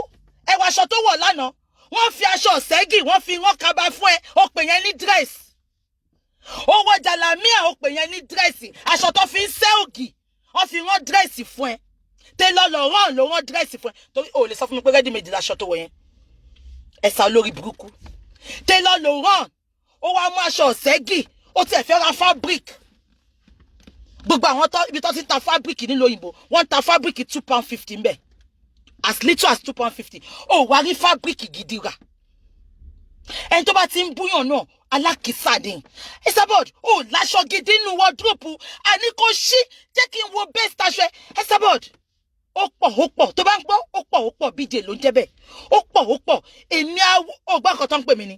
ẹwà aṣọ tó wọ̀ lánàá wọ́n fi aṣọ ṣẹ́gì wọ́n fi rán kaba fún ẹ ó pè yẹn ní dress ó wọ jàlámíà ó pè yẹn ní dress aṣọ tó fi ń ṣẹ́ ògì wọ́n fi rán dress fún ẹ Taylor Laurent ló rán dress fún ẹ torí o lè sọ fún mi pé ready made laṣọ tó wọ̀ yẹn ẹ̀sà olórí burúkú Taylor Laurent ó wá mú aṣọ ṣẹ́gì ó tiẹ̀ fẹ́ ra fabric gbogbo àwọn ibi tó ti ń ta fabric nílùú òyìnbó wọ́n ń ta fabric £2.50 ń bẹ̀ as little as £2.50 ó wá rí fabric gidi rà ẹni tó bá ti ń búyàn náà alákìísà ni Esabod ó láṣọ gidi nínú wardrobe àní kò ṣí jẹ́ kí n wo best aṣọ Esabod ó pọ̀ tó bá ń gbọ́ ó pọ̀ BJ ló ń jẹ́ bẹ́ẹ̀ ó pọ̀ èmi ọgbọ́n kan tó ń pè mí ni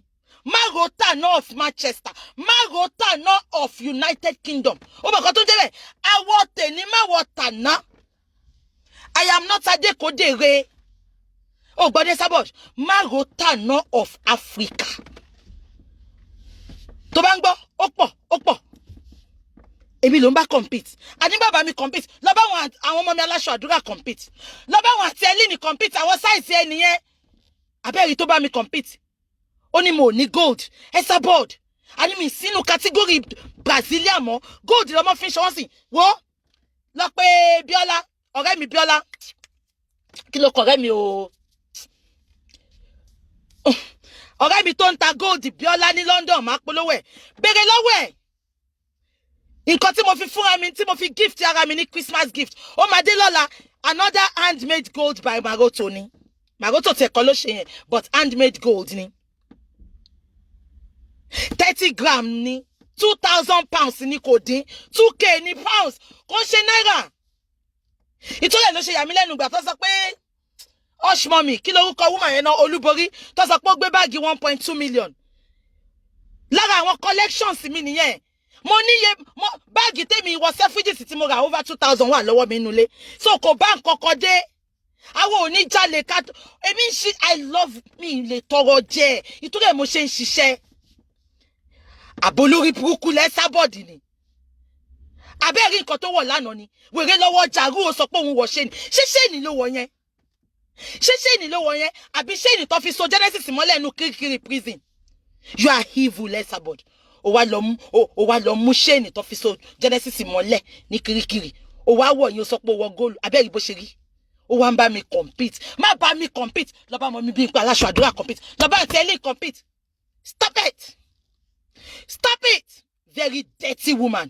Marota náà of Manchester Marota náà of United Kingdom ó bọ̀ kan tó ń jẹ́ bẹ́ẹ̀ awọ tèmi máwọ tàná I am not Adekodere oh God Esabod Marota náà of Africa tó bá ń gbọ́ ó pọ̀ èmi ló ń bá compete àní bàbá mi compete lọ bá àwọn ọmọ mi aláṣọ àdúrà compete lọ bá àwọn àti ẹlí ní compete àwọn sáìsì ẹ nìyẹn abẹ́rì tó bá mi compete ó ní mo ní gold Esabod àní mi sínú category Brazilian mọ́ gold lọ́mọ fi ń ṣọwọ́ sí wo lọ pé Bíọ́lá ọ̀rẹ́ mi Bíọ́lá kí ló kọ̀ ọ̀rẹ́ mi o ọ̀rẹ́ mi tó ń ta gold Bíọ́lá ní London máa polówó ẹ̀ béèrè lọ́wọ́ ẹ̀ nǹkan tí mo fi fúnra mi tí mo fi gift ara mi ní Christmas gift ó máa dé lọ́la another handmade gold by Maroto ni Maroto tẹ̀kọ́ ló ṣe yẹn but handmade gold ni 30 gram ni £2,000 ni kò dín 2k ni pounds kò ṣe náírà ìtọ́lẹ̀ ló ṣe yà mí lẹ́nu ìgbà tó sọ pé hush mommy kí lórúkọ woman yẹn náà Olúborí tó sọ pé ó gbé báàgì 1.2 million lára àwọn collections mi nìyẹn mo níye báàgì tèmi wọ Selfridges tí mo rà over 2,000 wà lọ́wọ́ mi nulẹ̀ so kò bá nǹkan kan dé àwọn òní jalè ká èmi ń ṣe I love me lè tọrọ jẹ ìtúrẹ̀ mo ṣe ń ṣiṣẹ́ àbólórí burúkú l'Esabod ni abẹ́rí nǹkan tó wọ̀ lánàá ni wèrè lọ́wọ́ jàrú ó sọ pé òun wọ̀ ṣe ni ṣé ni ló wọ̀ yẹn ṣé ni ló wọ̀ yẹn àbí ṣé ni tó fi so Genesis mọ́lẹ̀ nínú Kirikiri prison you are evil Esabod ó wá lọ mú ṣéènì tó fi so Genesis mọ́lẹ̀ ní Kirikiri ó wá wọ̀ yín ó sọ pé ó wọ góòlù abẹ́rí bó ṣe rí ó wá ń bá mi compete má bá mi compete lọ bá mọ mi bí n pa aláṣọ àdúrà compete lọ bá àti ẹlẹ́yìn compete stop it very dirty woman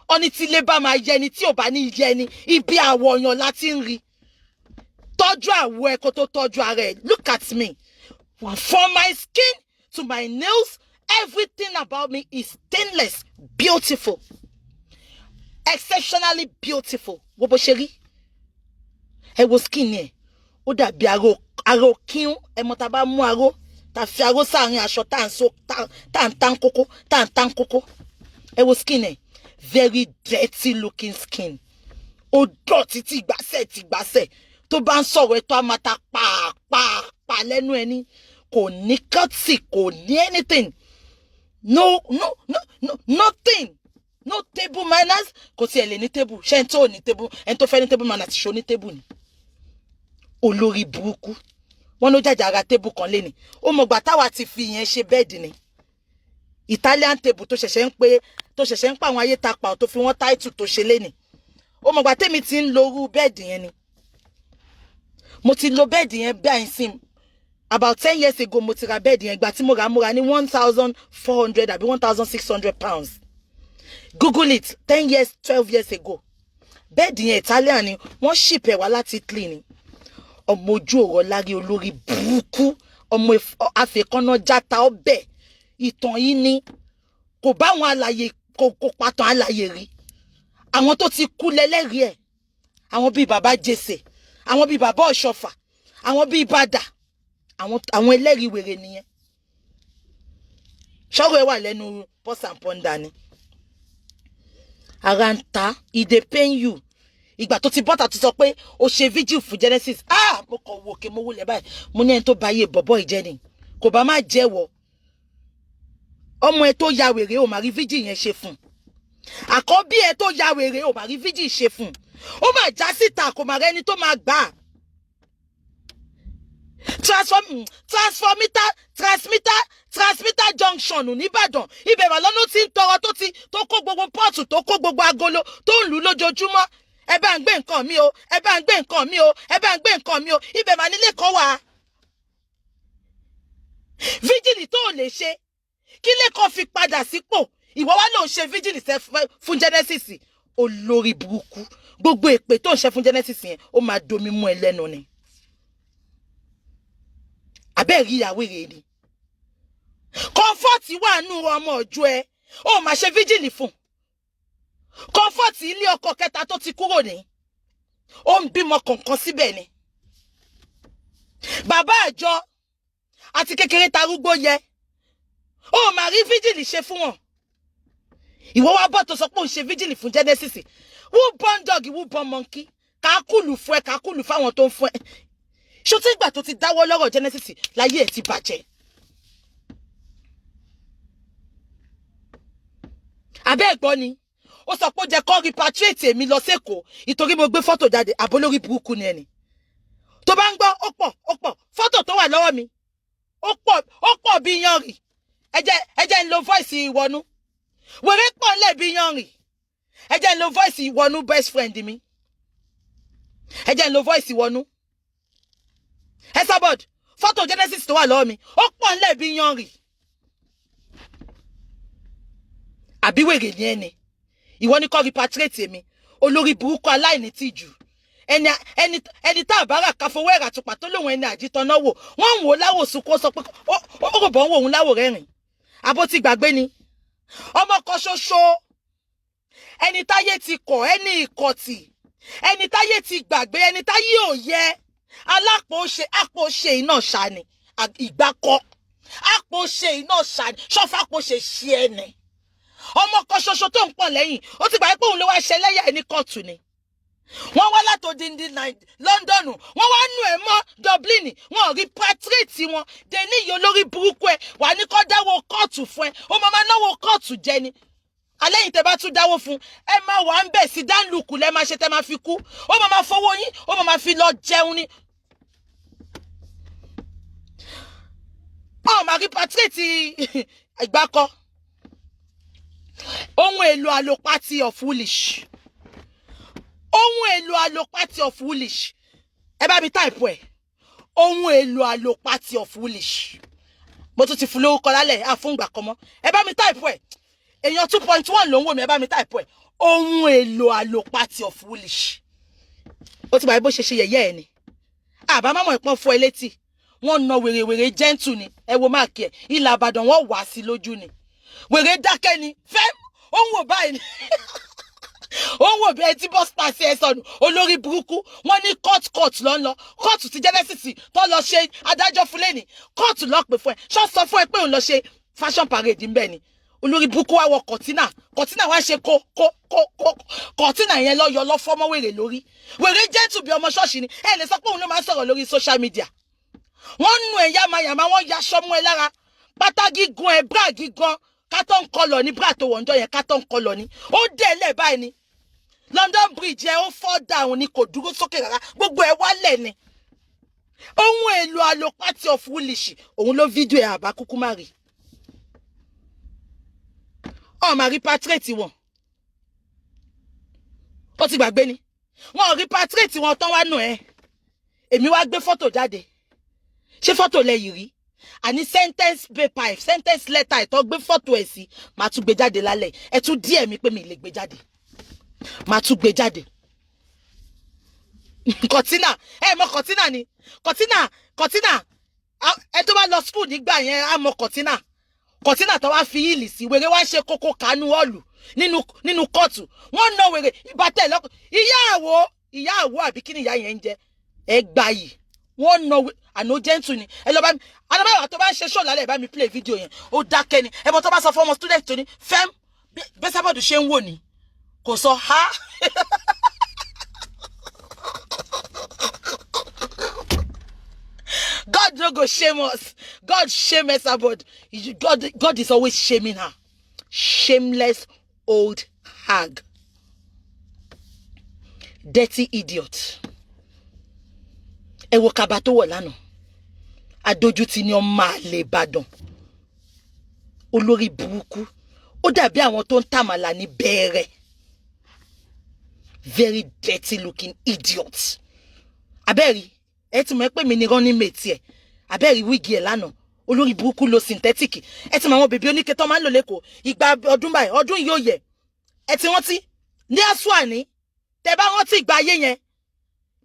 ọni tí ilé bá máa yẹni tí ò bá ní yẹni ibi àwọ̀ ọ̀yàn láti ń rí tọ́jú àwọ̀ ẹ̀ kó tó tọ́jú ara ẹ̀ look at me from my skin to my nails everything about me is stainless beautiful exceptionally beautiful wo bó ṣe rí ẹ wo skin ẹ ó dàbí aró kíún ẹ mọ̀ tá bá mú aró tá fi aró sáàrin aṣọ tá ń tán kókó ẹ wo skin ẹ very dirty looking skin ó dọ̀tí tí gbàsẹ̀ tó bá ń sọ̀rọ̀ ẹ tó a máa ta pàápàá lẹ́nu ẹni kò ní kọ́tì kò ní anything no nothing no table manners kò tiẹ̀ lè ní table ṣé ẹni tó ní table ẹni tó fẹ́ ní table manners ṣó ní table ni olórí burúkú wọn ló jàjà ara table kan lé ní ó mọ̀ gbà táwa ti fi yẹn ṣe bẹ́ẹ̀dì ni Italian table tó ṣẹ̀ṣẹ̀ ń pa àwọn ayé ta pa tó fi wọ́n title tó ṣe lé ní ó mọ̀ gbà tèmi ti ń lo irú bẹ́ẹ̀dì yẹn ni. Mo ti lo bẹ́ẹ̀dì yẹn bí àìsìn about 10 years ago. Mo ti ra bẹ́ẹ̀dì yẹn gbà tí mo ra ní 1,400 àbí 1,600 pounds. Google it, 10 years 12 years ago. Bẹ́ẹ̀dì yẹn Italian ni, wọ́n ship ẹ̀ wá láti Italy ni. Ọmọ ojú ọ̀rọ̀ lárí olórí burúkú, ọmọ àfẹ́kọ́nà játa ọbẹ̀. Ìtàn yìí ni kò bá àwọn alàyè kò pàtàn alàyè rí. Àwọn tó ti kú lẹ́lẹ́rìí ẹ̀. Àwọn bíi bàbá Jesse, àwọn bíi bàbá Ọ̀ṣọ́fà, àwọn bíi Bàdà. Àwọn ẹlẹ́rìí wèrè nìyẹn. Ṣọ́rọ̀ ẹ wà lẹ́nu Pulse and Ponder ni. Ara ń ta, it dey pain you. Ìgbà tó ti bọ́tà tó sọ pé ó ṣe vigil fún Genesis. Mo kàn wò kí mo wúlẹ̀ báyìí. Mo ní ẹni tó bá yé bọ̀bọ̀ ìjẹ́ ni. Kò bá má jẹ́wọ́. Ọmọ ẹ tó ya wèrè ò máa rí vigil yẹn ṣe fún. Àkọ́bí ẹ tó ya wèrè ò máa rí vigil ṣe fún. Ó máa já síta kò máa rẹ́ni tó máa gbà. Transmitter junction nìbàdàn. Ibẹ̀ wà lọ́nà tí ń tọrọ tó kó gbogbo pọ́ọ̀tù tó kó gbogbo agolo tó ń lù lójoojúmọ́. Ẹ bá ń gbé nǹkan mi o, ẹ bá ń gbé nǹkan mi o, ẹ bá ń gbé nǹkan mi o. Ibẹ̀ mà nílé kan wà. Vigil tó lè ṣe. Kí lè kan fi padà sípò. Ìwọ wá ló ń ṣe vigil fún Genesis. Olórí burúkú. Gbogbo èpè tó ń ṣe fún Genesis yẹn, ó máa domi mú ẹ lẹ́nu ni. Abẹ́ rí ìyàwó rẹ̀ ni. Comfort wà nù ọmọ ọjọ́ ẹ. Ó máa ṣe vigil fún. Comfort ilé ọkọ kẹta tó ti kúrò ní. Ó ń bímọ kọ̀ọ̀kan síbẹ̀ ni. Bàbá àjọ àti kékeré tarúgbó yẹ. Ó máa rí vigil ṣe fún wọn. Ìwọ wá bọ́ tó sọ pé ó ń ṣe vigil fún Genesis. Who born dog, who born monkey? Kàákùlù fún ẹ, kàákùlù fáwọn tó ń fún ẹ. Ṣó tí ìgbà tó ti dáwọ́ lọ́rọ̀ Genesis láyé ẹ̀ ti bàjẹ́. Abẹ́ ẹ̀gbọ́n ni. Ó sọ pé ó jẹ́ kó repatriate èmi lọ sẹ́kọ̀ọ́ ìtorí mo gbé fọ́tò jáde àbólórí burúkú ni ẹni. Tó bá ń gbọ́ ó pọ̀ fọ́tò tó wà lọ́wọ́ mi. Ó pọ̀ bí yanrì. Ẹ jẹ́ ń lo voice ìwọnú. Wèrè pọ̀ lẹ̀ bí yanrì. Ẹ jẹ́ ń lo voice ìwọnú best friend mi. Ẹ jẹ́ ń lo voice ìwọnú. Esabod, fọ́tò Genesis tó wà lọ́wọ́ mi. Ó pọ̀ lẹ̀ bí yanrì. Àbí wèrè ni ẹni. Ìwọ ni kó repatriate mi. Olórí burúkú aláìní tìjú. Ẹni tá àbára káfowó ẹ̀rà tó pàtó lóhun ẹni àjítọ́nà wò. Wọ́n ń wò láwò sunkún sọ pé ó rò bọ́ ń wò òun láwò rẹ́rìn. Àbó ti gbàgbé ni. Ọmọ kan ṣoṣo. Ẹni táyé ti kọ̀, ẹni ìkọ̀tì. Ẹni táyé ti gbàgbé, ẹni táyé ò yẹ. Àpò ṣe iná ṣàní. Ìgbàkọ́. Àpò ṣe iná ṣàní. Ṣọ́fà àpò ṣe ṣe ẹni. Ọmọ kan ṣoṣo tó ń pọ̀ lẹ́yìn. Ó ti gbà pé òun ló wá ṣẹlẹ́yà ẹni kọ́ọ̀tù ni. Wọ́n wá látòdìndí London. Wọ́n wá nù ẹ̀ mọ́ Dublin. Wọ́n repatriate wọn. Dẹ̀ní yìí olórí burúkú ẹ̀ wà ní kó dáwọ́ kóòtù fún ẹ. Ó máa náwó kóòtù jẹ ni. Alẹ́yìn tẹ́ bá tún dáwó fún ẹ máa wà ń bẹ̀ sí dánlùkù lẹ́ máa ṣe tẹ́ máa fi kú. Ó máa fowó yín. Ó máa fi lọ jẹun ni. Ó máa repatriate ìgbàkọ́. Ohun èlò àlòpàtì of foolish. Ohun èlò àlòpàtì of foolish. Ẹ bá mi type ẹ̀. Ohun èlò àlòpàtì of foolish. Mo tún ti fún lórúkọ lálẹ́ fún ìgbà kan mọ́. Ẹ bá mi type ẹ̀. Èèyàn 2.1 ló ń wò mí, ẹ bá mi type ẹ̀. Ohun èlò àlòpàtì of foolish. Ó ti bá bó ṣe yẹ̀yẹ́ ẹ̀ ni. Àbá mámọ̀ ìpọ́n fún ẹ létí. Wọ́n na wèrè gentle ni. Ẹ wo máàkì ẹ̀. Ilà Ìbàdàn wọ́n wá sí lójú ni. Wèrè dákẹ́ ni. Fẹ́ ó ń wò báyìí ni. Ó ń wò bí ẹ tí bus pass ẹ sọnù. Olórí burúkú. Wọ́n ní court ló ń lọ. Court ti Genesis tó lọ ṣe adájọ́ fún lẹ́ni. Court ló pè fún ẹ. Ṣó sọ fún ẹ pé òun lọ ṣe fashion parade ń bẹ̀ ni. Olórí burúkú wá wọ kọ̀tínà wá ṣe kọ̀tínà yẹn lọ yọ lọ fọ́mọ́ wèrè lórí. Wèrè gentle bí ọmọ ṣọ́ọ̀ṣì ni. Ẹ lè sọ pé òun ló máa ń sọ̀rọ̀ lórí social media. Wọ́n nu ẹ̀ yamayama, wọ́n yaṣọ mú ẹ lára. Pátá gígùn ẹ̀ bra gígan. Carton color ni bra tó wọ̀njọ́ yẹn carton color ni. Ó dé lẹ̀ báyìí ni. London Bridge ẹ ó fall down ni kò dúró sókè rárá. Gbogbo ẹ wálẹ̀ ni. Ohun èlò àlòpàtì of foolish. Òun ló fídíò ẹ̀ àbá kúkú má rí. Ó máa repatriate wọn. ó ti gbàgbé ni wọ́n repatriate wọn tán wá nù ẹ́ èmi wá gbé photo jáde ṣé photo lẹ́yìn rí àní sentence paper sentence letter ìtọ́ gbé photo ẹ̀ sí máa tún gbé jáde lálẹ́ ẹ tún díẹ̀ mi pé mi lè gbé jáde máa tún gbé jáde Cortina ẹ mọ̀ Cortina ni Cortina ẹ tó bá lọ school nígbà yẹn á mọ̀ Cortina tó wá fi hìlì sí wèrè wá ṣe kókó kánú ọ̀lù nínú kóòtù wọ́n ná wèrè ìbátẹ̀ lọ́kọ̀ ìyáàwó àbí kí ni ìyá yẹn ń jẹ ẹ gbà yìí wọ́n ná àná gentle ni ẹ lọ bá mi alábàáwá tó bá ń ṣe show lálẹ́ bá mi play video yẹn ó dákẹ́ ni ẹ bọ́ tó bá sọ fún ọmọ student tó ní fẹ́m bẹ́sàbọ̀dù ṣe ń wò ní kò sọ ha. God no go shame us. God shame Esabod. God is always shaming her. Shameless old hag. Dirty idiot. Ẹ wo kaba tó wọ̀ lánàá. Adójútì ni ọmọ àlè Ìbàdàn. Olórí burúkú. Ó dàbí àwọn tó ń tàmàlà ní bẹ̀rẹ̀. Very dirty looking idiot. Abẹ́rí. Ẹ ti mọ̀ pé mi ni running mate ẹ̀ abẹ́rí wíìgì ẹ̀ lánàá olórí burúkú lo synthetic ẹ ti mọ̀ àwọn bèbí oníke tó máa ń lò lẹ́kọ̀ọ́ ìgbà ọdún báyìí ọdún yóò yẹ ẹ ti rántí ní Àsúàní tẹ bá rántí ìgbà ayé yẹn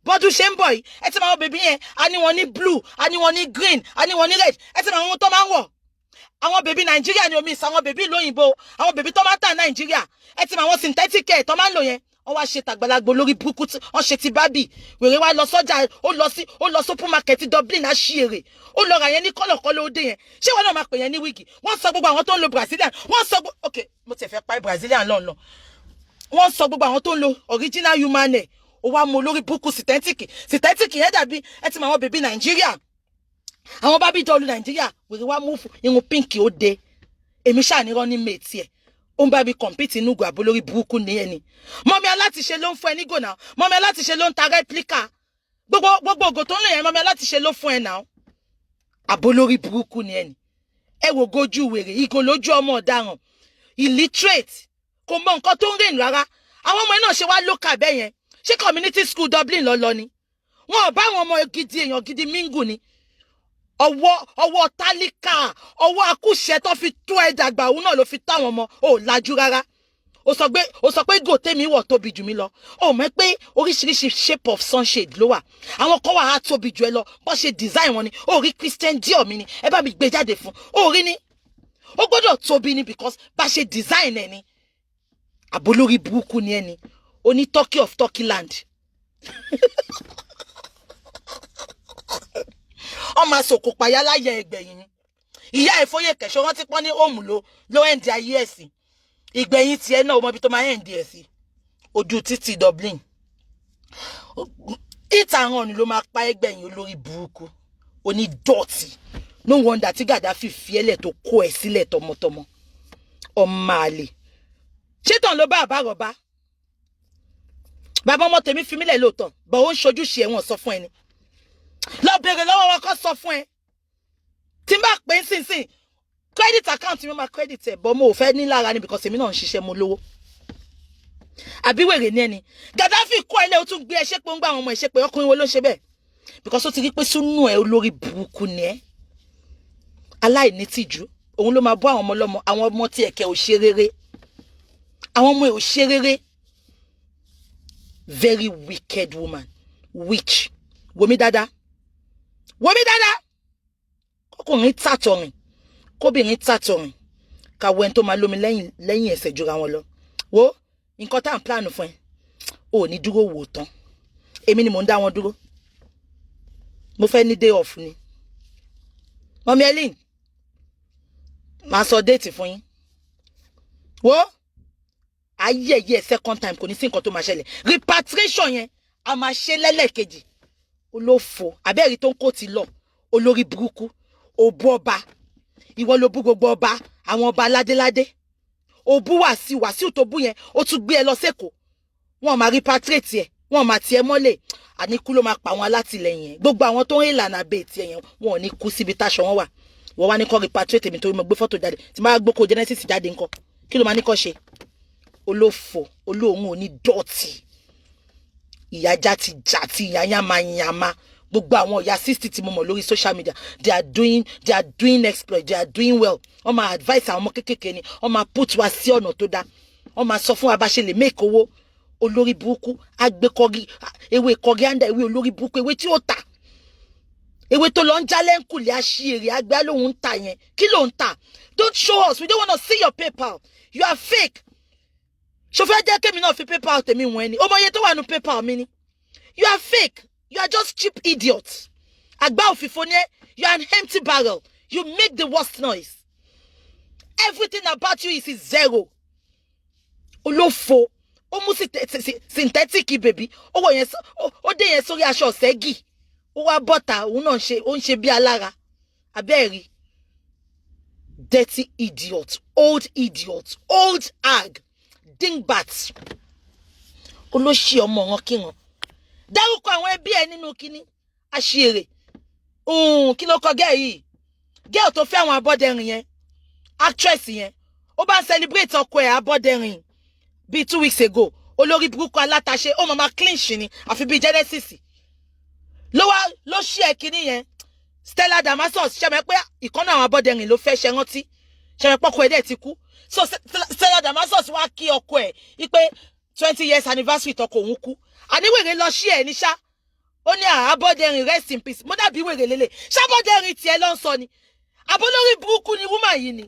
bọ́dún ṣe ń bọ̀ yìí ẹ ti mọ̀ àwọn bèbí yẹn a ní wọn ní blue a ní wọn ní green a ní wọn ní red ẹ ti mọ̀ àwọn tó máa ń wọ̀ àwọn bèbí Nàìjíríà ni omi ìsà àwọn bèbí ìlú òyìnbó àwọn bèbí tó máa ń tà Nàìjíríà ẹ ti mọ̀ àwọn synthetic ẹ̀ tó máa ń lò yẹn wọ́n wá ṣe tàgbàlagbò lórí burúkú wọ́n ṣe ti bábì wèrè wá lọ sọ́jà ó lọ supermarket Dublin àṣìírè ó lọ ra yẹn ní kọ́lọ̀kọ́lọ̀ òde yẹn ṣé wọn náà máa pè yẹn ní wíìgì wọ́n sọ gbogbo àwọn tó ń lo Brazilian wọ́n sọ ok mo ti fẹ́ pa Brazilian lọ́nà wọ́n sọ gbogbo àwọn tó ń lo original human hair ó wá mú olórí burúkú synthetic yẹn dàbí ẹ ti mọ àwọn bèbí Nàìjíríà àwọn bábí dọ́ọ̀lù Nàìjíríà wèrè wá mú irun pink ó de èmi ṣàníran ní mate ẹ̀ ó ń bá mi compete inú ìgò àbólórí burúkú ní ẹni mọ́mí alátiṣe ló ń fún ẹ nígò náà mọ́mí alátiṣe ló ń ta replica gbogbo ògò tó ń lò yẹn mọ́mí alátiṣe ló fún ẹ náà àbólórí burúkú ní ẹni ẹ wò gojú wèrè ìgò lójú ọmọ ọ̀daràn illiterate kò mọ nǹkan tó ń rìn rárá àwọn ọmọ náà ṣe wá lókà bẹ́ẹ̀ yẹn ṣé community school Dublin lọ ni wọn ò bá àwọn ọmọ gidi èèyàn gidi mingu ni ọwọ́ tálíkà ọwọ́ akúṣẹ̀ tó fi tó ẹ dàgbà òun náà ló fi tó àwọn ọmọ ò lajú rárá ó sọ pé gò tèmi wọ̀ tóbi jù mí lọ ó mọ̀ pé oríṣiríṣi shape of sunshade ló wà àwọn kan wà á tóbi jù ẹ lọ bó ṣe design wọn ni ó rí Christian Dior mi ni ẹ bá mi gbé jáde fún ó rí ni ó gbọ́dọ̀ tóbi ni because bá ṣe design ẹ ni àbólórí burúkú ni ẹni oní Turkey of Turkeyland ọmọ àsòkò pàyà láyẹ ẹgbẹ̀yìn ni ìyá ìfóyè kẹ̀ṣọ́ wọ́n ti pọ́n ní òmù ló ẹ̀ǹdì ayé ẹ̀ sí ìgbẹ̀yìn tiẹ̀ náà ọmọ ibi tó máa ẹ̀ǹdì ẹ̀ sí ojú títì Dublin ìtàràn ọ̀nì ló máa pa ẹgbẹ̀yìn olórí burúkú onídọ̀tí no wonder tí Gaddafi fi ẹlẹ̀ tó kó ẹ̀ sílẹ̀ tọmọtọmọ ọmọ àlè ṣétàn ló bá àbárọ̀bá bàbá ọmọ tèmi fi mílẹ̀ lóòótọ́ bọ̀ ó ń ṣojúṣe ẹ̀wọ̀n sọ fún ẹni lọ bèrè lọ́wọ́ wọn kọ́ sọ fún ẹ tí n bá pè é sínsìn credit account mi máa credit ẹ̀ bọ́ mo ò fẹ́ ní lára ni because èmi náà ń ṣiṣẹ́ mo lówó àbí wèrè ní ẹni Gaddafi kó ẹ lé o tún gbé ẹ ṣépè ń gbà àwọn ọmọ ẹ ṣépè ọkùnrin wo ló ń ṣe bẹ́ẹ̀ because ó ti rí pé súnú ẹ olórí burúkú ni ẹ aláìní tìjú òun ló máa bọ́ àwọn ọmọ lọ́mọ àwọn ọmọ tí ẹ̀kẹ́ ò ṣe rere àwọn ọmọ ẹ ò ṣe rere very wicked woman witch wòmí dáadáa kọkùnrin tàtọ̀rìn kóbìnrin tàtọ̀rìn kàwé ẹni tó máa lómi lẹ́yìn ẹsẹ̀ jura wọn lọ wo nǹkan tá à ń plan fún ẹ ò ní dúró wò tán èmi ni mò ń dá wọn dúró mo fẹ́ ní day off ni mọ́mí Ellen máa sọ déètì fún yín wo ayẹyẹ second time kò ní sí nǹkan tó máa ṣẹlẹ̀ repatriation yẹn a máa ṣe lẹ́lẹ́kejì olófo abẹ́rẹ́ tó ń kó ti lọ olórí burúkú òbú ọba ìwọ ló bú gbogbo ọba àwọn ọba ládéládé òbú wàsíù tó bú yẹn ó tún gbé ẹ lọ sẹ́kọ̀ọ́ wọn máa repatriate ẹ wọn máa tiẹ̀ mọ́lẹ̀ àníkú ló máa pa àwọn alátìlẹyìn ẹ gbogbo àwọn tó ń ìlànà abẹ́ tiẹ̀ yẹn wọn ò ní kú síbi táṣọ wọn wà wọ́n wá ní kọ́ repatriate mi torí mo gbé fọ́tò jáde tí máa gbókò Genesis jáde ńkọ́ kí ló máa ní kọ́ ṣe olófò olóhùn òní dọ̀tí ìyá jati yama gbogbo àwọn ìyá 60 tí mo mọ̀ lórí social media, they are doing exploit, they are doing well. On my advice àwọn ọmọ kékèké ni, on my put wa sí ọ̀nà tó dá, on my sọ fún wa bá ṣe lè make owó. Olórí burúkú agbe kogi ewé coriander, ewé olórí burúkú, ewé tí ó tà, ewé tó lọ ń jálẹ̀ ń kùlé àṣírí àgbà lòun ń tà yẹn. Kí ló ń tà? Don't show us, we don't want to see your PayPal. You are fake. So fẹ́ jẹ́ kémi náà fi PayPal tèmi wọ́n ẹni, ọmọ iye tó wà nínú PayPal mi ni. You are fake. You are just cheap idiots. Àgbà òfìfo ni ẹ́. You are an empty barrel. You make the worst noise. Everything about you is zero. Olófo. Ó mú synthetic baby. Ó wọ̀ yẹn ó dé yẹn sórí aṣọ ọ̀sẹ́gì. Ó wá bọ́ta, òun náà ó ń ṣe bí alára. Abẹ́ẹ̀rí. Dirty idiot. Old hag. Dingbats. Olóṣì ọmọ wọn kí wọn. Dárúkọ àwọn ẹbí ẹ nínú kíní. Àṣírí. Kí ló kọ gẹ́ yìí? Girl tó fẹ́ àwọn Abọ́dẹrìn yẹn. Actress yẹn. Ó bá ń celebrate ọkọ ẹ̀ Abọ́dẹrìn. Bí 2 weeks ago. Olórí burúkú alátaṣe. Ó mama clinch ni. Àfi bí Genesis. Ló ṣí ẹ kíní yẹn. Stella Damasus ṣe mọ̀ pé ìkan náà àwọn Abọ́dẹrìn ló fẹ́ ṣe rántí. Ṣe mọ̀ pé ọkọ ẹ̀ dẹ̀ ti kú. So Stella Damasus wá kí ọkọ ẹ̀ wípé 20 years anniversary tọkọ òun kú. Àní wèrè lọ ṣí ẹ ní ṣá. Ó ní Abọ́dẹrìn rest in peace. Mo dàbí wèrè lélẹ̀. Ṣábọ́dẹrìn tiẹ̀ ló ń sọ ni. Àbólórí burúkú ni woman yìí ni.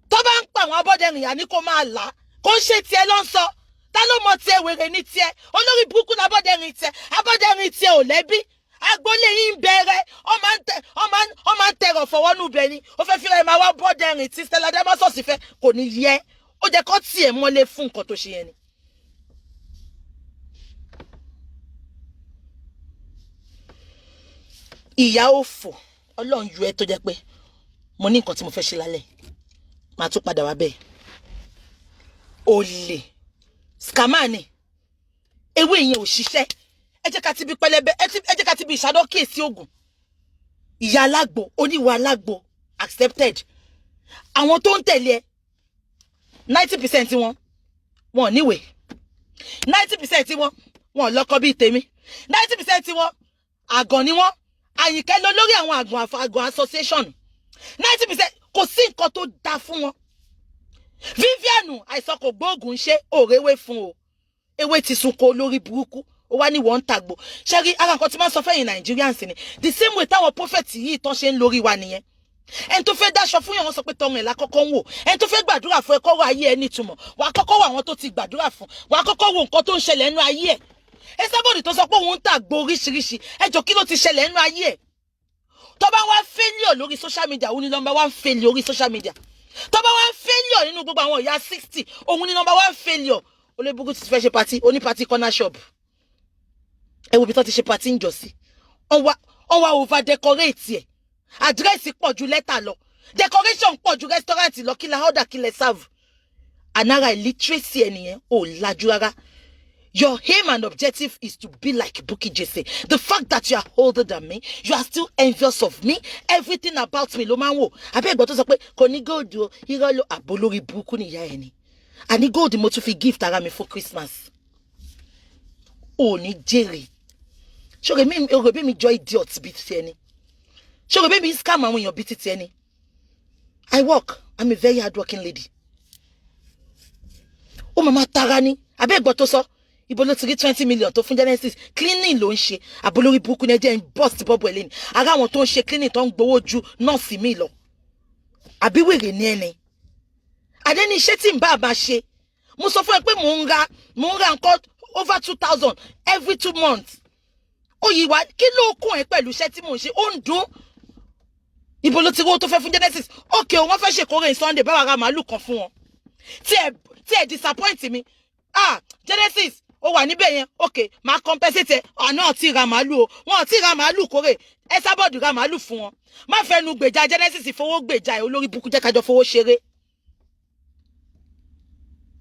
Tó bá ń pa àwọn Abọ́dẹrìn yà ní kó máa là. Kó ń ṣe tiẹ̀ ló ń sọ. Ta ló mọ tiẹ̀ wèrè ní tiẹ̀? Olórí burúkú ni Abọ́dẹrìn tiẹ̀. Abọ́dẹrìn tiẹ̀ ò lẹ́bí. Agbolé yìí ń bẹ̀rẹ̀. Ó máa ń tẹ̀rọ̀ fọwọ́nù bẹ̀ ni. Ó fẹ́ fi rẹ̀ máa wá Abọ́dẹrìn tí Stella Damasus fẹ́ kò ní yẹ. Ó jẹ́ kó tiẹ̀ mọ́lé fún nǹkan tó ṣe yẹn ni. Ìyá òfò Ọlọ́run yọ ẹ́ tó jẹ́ pé mo ní nǹkan tí mo fẹ́ ṣe lálẹ́ máa tún padà wá bẹ́ẹ̀. Olè scammer ni ewé yẹn ò ṣiṣẹ́. Ẹ jẹ́ ká ti bí pẹlẹbẹ, ẹ jẹ́ ká ti bí ìṣàdọ́ kíyèsí ogun. Ìyá alágbo oníwà alágbo accepted. Àwọn tó ń tẹ̀lé ẹ 90% wọn níwèé, 90% wọn lọ́kọ bíi tèmi, 90% wọn àgàn ni wọn. Àyìnkẹ́ lọ lórí àwọn àgàn association 90% kò sí nǹkan tó dá fún wọn. Vivian àìsàn kò gbóògùn ṣe òrèwé fún o. Ewé ti sunko lórí burúkú. Ó wá ní wọ́n ń tàgbò. Ṣẹ́rí ara nǹkan tí máa ń sọ fẹ́yìn Nigerians ni. The same way táwọn prophet yìí tán ṣe ń lórí wa nìyẹn. Ẹni tó fẹ́ dáṣọ fún yàn wọ́n sọ pé tọrùn ẹ̀ lákọ́kọ́ ń wò. Ẹni tó fẹ́ gbàdúrà fún ẹ kọ́rọ̀ ayé ẹ nítumọ̀. Wà á kọ́kọ́ wò àwọn tó ti gbàdúrà fún. Wà á kọ́kọ́ wò nǹkan tó ń ṣẹlẹ̀ nínú ayé ẹ̀. Ẹ sábọ̀dì tó sọ pé òun ń tàgbò oríṣiríṣi. Ẹ jọ kí ló ti ṣẹlẹ̀ nínú ayé ẹ̀? Tó bá wá failure lórí social media, òun ni number 1 failure lórí social media. Tó bá wá failure nínú gbogbo àwọn ìyá 60, òun ni number 1 failure. Olébùkún ti fẹ́ ṣe party, oní party corner shop. Ẹ wo bí tó ti ṣe party ń jọ sí. Wọ́n wá over decorate ẹ̀. Address pọ̀ ju lẹ́tà lọ. Decoration pọ̀ ju restaurant lọ, kí la order kí lẹ serve. Anara illiteracy ẹnìyẹn ò lajú rárá. Your aim and objective is to be like Bukky Jesse. The fact that you are older than me, you are still envious of me. Everything about me, lo máa ń wò. Àbí ẹ̀gbọ́n tó sọ pé kò ní gold o, irọ́ ló àbólórí burúkú ni ìyá ẹ̀ ni. Àní gold mo tún fi gift ara mi fún Christmas. Ò ní jèrè. Ṣòro bí mi jọ idiot bí ti ẹni. Ṣòro bí mi scam àwọn èèyàn bí ti ẹni. I work. I'm a very hardworking lady. Ó mama tara ni. Àbí ẹ̀gbọ́n tó sọ. Ibo ló ti rí 20 million tó fún Genesis cleaning ló ń ṣe. Àbólórí burúkú ni ẹ jẹ́ ń bust bọ́bọ̀ ẹ̀ lẹ́ni. Ara àwọn tó ń ṣe cleaning tó ń gbowó ju nọ́ọ̀sì mi lọ. Àbí wèrè ni ẹni. Àdé ní iṣẹ́ tí ń bá àbá ṣe. Mo sọ fún ẹ pé mò ń ra nǹkan over 2,000 every 2 months. Ó yí wá kí ló kún ẹ pẹ̀lú iṣẹ́ tí mò ń ṣe? Ó ń dún. Ibo ló ti rí owó tó fẹ́ fún Genesis? Okay, wọ́n fẹ́ ṣèkórè Sunday báwa ra màálù kan fún wọn. Tí ẹ disappoint mi. Genesis ó wà níbẹ̀ yẹn. Okay, máa compensate ẹ. Àná ti ra màálù o. Wọ́n ti ra màálù kórè. Ẹ sábọ̀dù ra màálù fún wọn. Má fẹ́nu gbèjà Genesis fowó gbèjà ẹ olórí burúkú jẹ́ kájọ fowó ṣeré.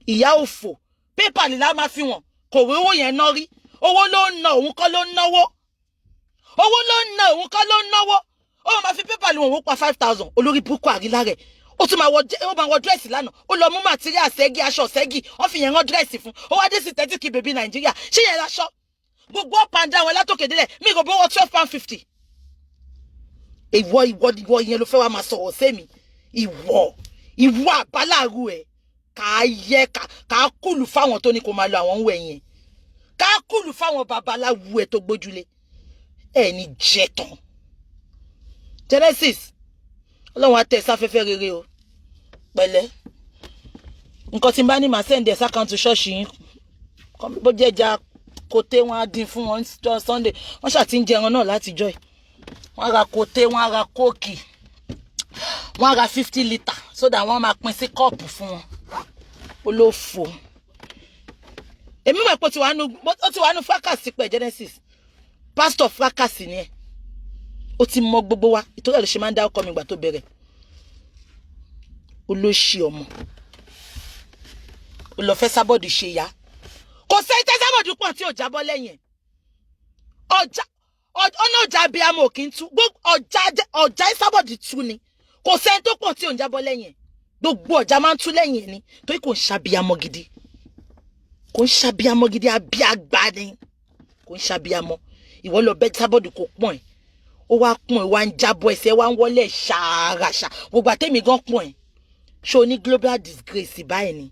Ìyá òfò. PayPal la máa fi wọn. Kò rí owó yẹn ná rí. Owó ló ń ná òun kọ́ ló ń náwó. Owó ló ń ná òun kọ́ ló ń náwó. Ó máa fi PayPal wọn òun pa 5,000 olórí burúkú àrílá rẹ̀. Ó tún máa wọ dress lánàá. Ó lọ mú material sẹ́gi aṣọ sẹ́gi. Wọ́n fi yẹn rán dress fún. Ó wá dé sí 30 kí bèbí Nàìjíríà. Ṣé yẹn láṣọ? gbogbo up and down wọn látòkè délẹ̀ mi kò bọ́wọ́ £12.50. ìwọ yẹn ló fẹ́ wá máa sọ̀rọ̀ sẹ́mi ìwọ àbáláàrú ẹ̀ ká kúlù fáwọn tó ní kó máa lọ àwọn òun ẹ̀yẹn ká kúlù fáwọn babaláwo ẹ̀ tó gbójúlé ẹ̀ ní jẹ́tàn. Genesis ọlọ́run á tẹ̀ sáfẹ́fẹ́ rere o pẹ̀lẹ́ nǹkan tí n bá ní màá sẹ́ǹdẹ̀ sákàǹtì ṣọ́ọ̀ṣì yín bó jẹ́ ẹja kòté wọn á dín fún wọn jọ Sunday wọ́n ṣàti ń jẹran náà látijọ́ ẹ̀ wọ́n ra kòté wọ́n ra kóòkì wọ́n ra 50 litre so that wọ́n máa pín sí kọ́ọ̀pù fún wọn olófò èmi mọ̀ pé ó ti wà nù fracas pẹ̀ Genesis pastor fracas ni ẹ̀ ó ti mọ gbogbo wa ìtòrí ẹ̀ ló ṣe máa ń dá ọkọ mi ìgbà tó bẹ̀rẹ̀ olóṣì ọmọ olọ́fẹ́ sábọ̀dù ṣe ya kò sẹ́yìn tẹ́ sábọ̀dù pọ̀ tí ò jábọ́ lẹ́yìn ọ̀nà ọjà bíi amọ̀ kì í tú ọjà sábọ̀dù tú ni kò sẹ́yìn tó pọ̀ tí ò ń jábọ́ lẹ́yìn gbogbo ọjà máa ń tú lẹ́yìn ni torí kò ń ṣàbíamọ gidi abíagbá ni kò ń ṣàbíamọ ìwọ lọ bẹ sábọ̀dù kò pọ̀ ẹ̀ ó wá pọ̀ ẹ̀ wá ń jábọ̀ ẹsẹ̀ wá ń wọlé ṣàràṣà gbogbo àtẹ̀mí gan pọ̀ ẹ̀ ṣó ní global disgrace báyìí ni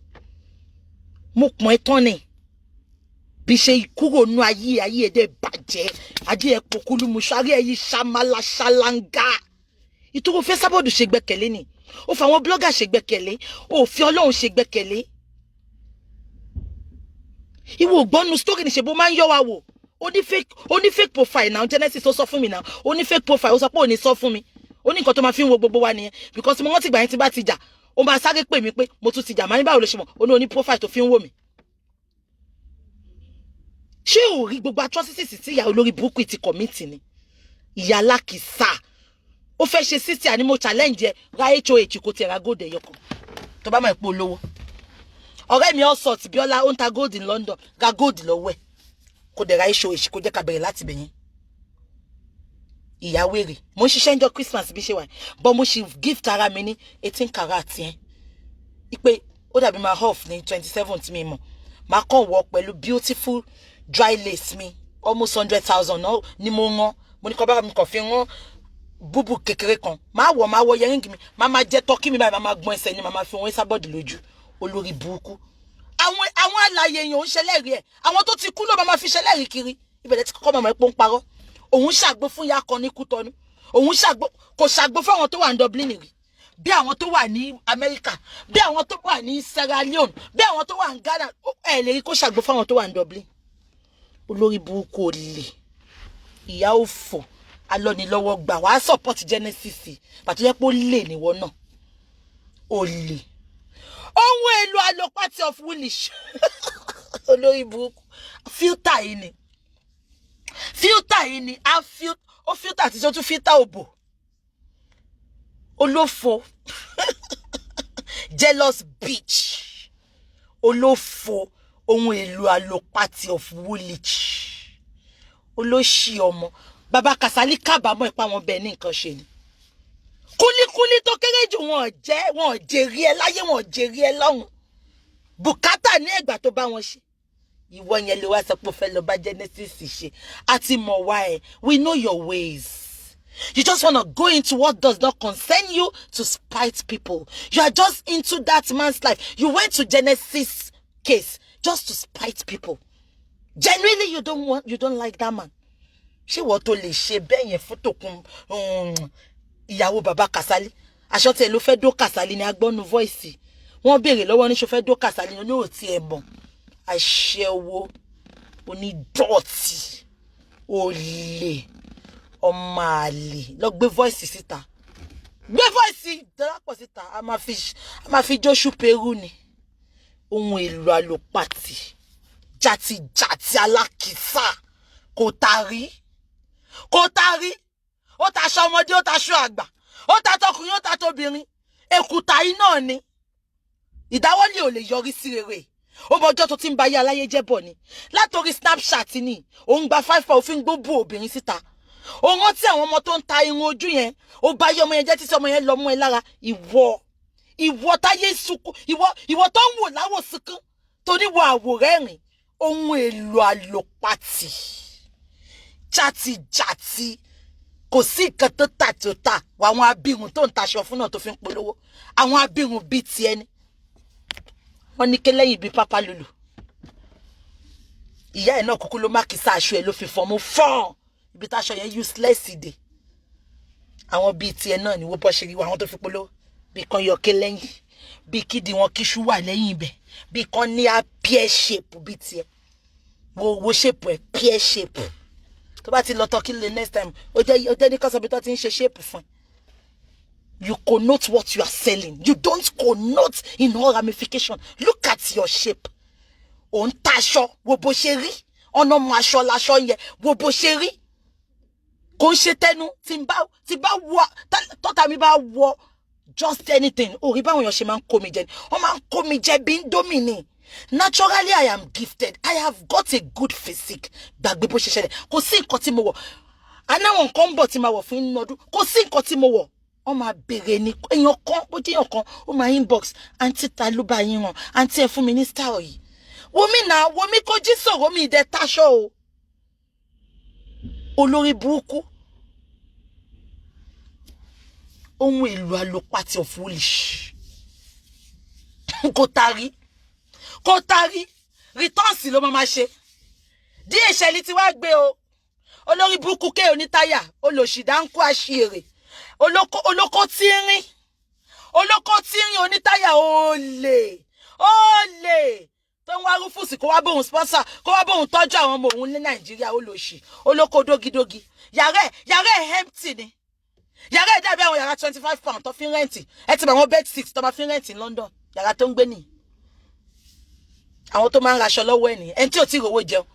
mo pọ̀ ẹ̀ tán ni bí ṣe kúrò nú ayé ẹ̀dẹ̀ bàjẹ́ ayé ẹ̀ pòkúlù mu sáré ẹ̀ yìí ṣàmàlà ṣàlàngà ìtòrò fẹ́ sábọ̀dù ṣe gbẹ́kẹ̀lé ni ó fa àwọn blogger ṣe gbẹ́kẹ̀lé ó fi Ọlọ́run ṣe gbẹ́kẹ̀lé ìwọ ògbọ́nu story ní ṣe bó máa ń yọ wa wò ó ní fake profile náà Genesis ó sọ fún mi náà ó ní fake profile ó sọ pé ò ní sọ fún mi ó ní nǹkan tó máa fi ń wo gbogbo wa nìyẹn because mo rántí ìgbà yẹn tí bá ti jà ó máa sáré pè mí pé mo tún ti jà máa ní báwo ló ṣe mọ̀ ó ní profile tó fi ń wò mí. ṣé ò rí gbogbo atrocities tí ìyá olórí burúkú ti commit ni ìyá alákìsà ó fẹ́ ṣe city animal challenge ra HOH kò tiẹ̀ ra gold ẹ̀yọkàn tó bá máa pò lówó ọ̀rẹ́ mi Allsort Bíọ́lá ó ń ta gold in London ga gold lọ́wọ́ ẹ̀ kò dẹ̀ ra HOH kò jẹ́ ká bẹ̀rẹ̀ láti bẹ̀yẹn ìyá wèrè mo ń ṣiṣẹ́ ńjọ́ Christmas bí ṣe wà but mo ṣe gift ara mi ní 18 karat yẹn ipe ó dàbí máa off ní 27th mi mọ̀ máa kàn wọ̀ pẹ̀lú beautiful dry lace mi almost 100,000 náà ni mo rán mo ní kọ́ bá mi kàn fi rán búbù kékeré kan máa wọ yẹríngì mi máa jẹ́ tọ́kí mi báyìí máa gbọ́n ẹsẹ̀ ni máa fi wọ́n sábọ́ọ̀dù lójú olórí burúkú àwọn àlàyé èèyàn ń ṣẹlẹ́rìí ẹ̀ àwọn tó ti kú ló máa fi ṣẹlẹ́rìí kiri ìbẹ̀rẹ̀ tí kọ́kọ́ mọ̀mọ́ epo ń parọ́ òun ṣàgbó fún ìyá kan ní Kútọ́nù òun kò ṣàgbó fún àwọn tó wà ní Dublin rí bí àwọn tó wà ní Amẹ́ríkà bí àwọn tó wà ní Sierra Leone bí àwọn tó wà ní Ghana ẹ̀ lè rí kó ṣàgbó fún àwọn tó wà ní Dublin olórí burúkú olè ìyá òfò alọ́nilọ́wọ́ gbà wàá support Genesis pàtó yẹ pé ó lè níwọ náà olè ohun èlò àlòpàtì of woolish olórí burúkú filter yìí ni ó filter àti tó tún filter òbò olófo jealous bitch olófo ohun èlò àlòpàtì of woolish olóṣì ọmọ bàbá Kàsálí kábàámọ̀ ìpa wọn bẹ́ẹ̀ ní nǹkan ṣe ni kúlíkúlí tó kéré jù wọn jèrè ẹ láyé wọn jèrè ẹ lọ́run bùkátà ní ẹ̀gbà tó bá wọn ṣe ìwọ yẹn ló wá sọ pé ó fẹ́ lọ bá Genesis ṣe àti mọ̀ wá ẹ̀ we know your ways you just wanna go into what does not concern you to spite people you are just into that man's life you went to Genesis case just to spite people genuinely you don't like that man ṣé wọ́n tó lè ṣe bẹ́ẹ̀ yẹn fún tòkun ìyàwó bàbá Kàsálí aṣọ tí ẹ ló fẹ́ dó Kàsálí ní agbọ́nu voice wọ́n béèrè lọ́wọ́ ní ṣó fẹ́ dó Kàsálí ní òtí ẹ̀ mọ̀ aṣẹ́wó onídọ̀tí olè ọmọ àlè lọ gbé voice síta gbé voice darapọ̀ síta a máa fi jóṣù Peru ni ohun èlò àlòpàtì jàtìjàtì alákìísà kò tarí ó taṣọ ọmọdé ó taṣọ àgbà ó ta tọkùnrin ó ta tóbìnrin èkúta iná ni ìdáwọ́lé ò lè yọrí sí rere ó mọjọ́ tó ti ń ba ayé aláyé jẹ́ bọ̀ ni látòrí Snapchat ni òun gba 5 pound òfin gbóbú obìnrin síta òun rántí àwọn ọmọ tó ń ta irun ojú yẹn ó bá yé ọmọ yẹn jẹ́ títí ọmọ yẹn lọ mú ẹ lára ìwọ táyé sunkún ìwọ tó ń wò láwò sunkún tó ní wo àwòrán ẹ̀rìn ohun èlò àlòpàtì jàtijàti kò sí nǹkan tó tà tí ó tà wà àwọn abirùn tó ń taṣọ fún náà tó fi ń polówó àwọn abirùn bíi ti ẹni wọ́n ní kẹ́lẹ́yìn bíi pápá lulu ìyá ẹ̀ náà kúkú ló má kí sáṣọ ẹ̀ ló fi fọ́n mú fọ́n ibi táṣọ yẹn useless dé àwọn bíi ti ẹ náà ni wọ́n bọ́ ṣe rí àwọn tó fi polówó bí kan yọ kẹ́lẹ́yìn bí kídi wọn kíṣú wà lẹ́yìn ibẹ̀ bí kan ní a pear shape bí tiẹ̀ wo shape ẹ̀ pear shape tó bá ti lọ tọ́ kí lè next time ó jẹ́ ní kọ́sọ̀bí tó ti ń ṣe shape fún ẹ. You connote what you are selling. You don't connote in all ramification. Look at your shape. On taṣọ wo bó ṣe rí ọ̀nà mọ aṣọ láṣọ yẹn wo bó ṣe rí kò ń ṣe tẹnu tí bá wọ tọ́ta mi bá wọ just anything orí báwọn èèyàn ṣe máa ń kó mi jẹ ni wọ́n máa ń kó mi jẹ bí Indomie ni. Naturally I am gifted. I have got a good physique. Gbàgbé bó ṣe ṣẹlẹ̀ kò sí nǹkan tí mo wọ̀ anáwọn nǹkan ń bọ̀ tí ma wọ̀ fún inú ọdún kò sí nǹkan tí mo wọ̀ wọ́n máa bèrè ní èèyàn kan bó jẹ́ èèyàn kan ó máa inbox àǹtí ta ló bá yín hàn àǹtí ẹ fún mi ní style yìí wòmí náà wòmí kò jí sọ̀rọ̀ mi ìdẹ táṣọ o olórí burúkú ohun èlò àlòpàtì of foolish kò tarí returns ló máa ṣe DHL ti wá gbé o olórí burúkú ké onítáyà olóṣìdánkù àṣìírè olóko tíírín onítáyà olè tó ń wá rúfùsì kó wá bóun sponsor kó wá bóun tọ́jú àwọn ọmọ òun ní Nàìjíríà olóṣì olóko dógidógi yàrá ẹ̀ empty ni yàrá ẹ̀ dàbí àwọn yàrá £25 tó fi ń rẹ́ǹtì ẹ ti bá àwọn bed six tó máa fi ń rẹ́ǹtì ní London yàrá tó ń gbé nìyí àwọn tó máa ń raṣọ lọ́wọ́ ẹ̀ nìyí ẹni tí ò tí ì rówó jẹun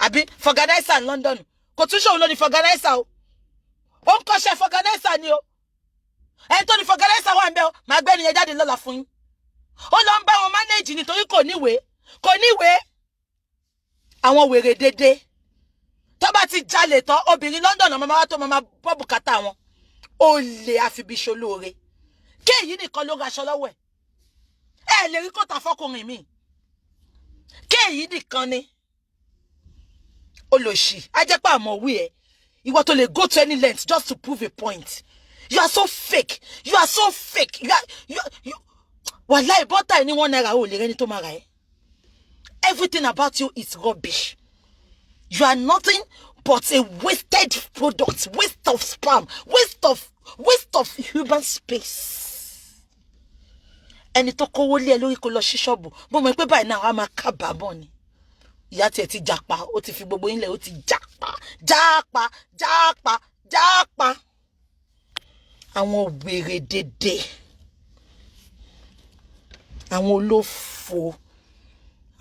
àbí fọgànáísà ní London kò tún ṣòun ló ní fọgànáísà o ó ń kọ́ṣẹ́ fọgànáísà ni o ẹni tó ní fọgànáísà wà ń bẹ o máa gbé ẹnìyẹn jáde lọ́la fún yín ó lọ ń bá wọn mánéèjì nítorí kò níwèé àwọn wèrè dédé tó bá ti jalè tán obìnrin London ọmọ máa wá tó máa bọ́ bùkátà wọn olè àfibiṣolóore kéèyí nìkan ló raṣọ lọ́wọ́ ẹ̀ lè rí kọ́tà fọkùnrin mi kéèyí nìkan ni olóṣì ajẹ́pẹ́ àmọ́ wí ẹ̀ ìwọ tó lè go to any length just to prove a point. You are so fake. Wallahi bọ́tà ní £1 ò lè rẹ́ni tó máa rà ẹ́. Everything about you is rubbish. You are nothing but a wasted product, waste of sperm, waste of human space. Ẹni tó kówó lé ẹ lórí kó lọ sí ṣọ́ọ̀bù bó mọ̀ pé báyìí náà wàá máa kábàámọ̀ ni. Ìyá tiẹ̀ ti jàpá ó ti fi gbogbo yín lẹ̀ ó ti jápa àwọn wèrè dédé àwọn olófò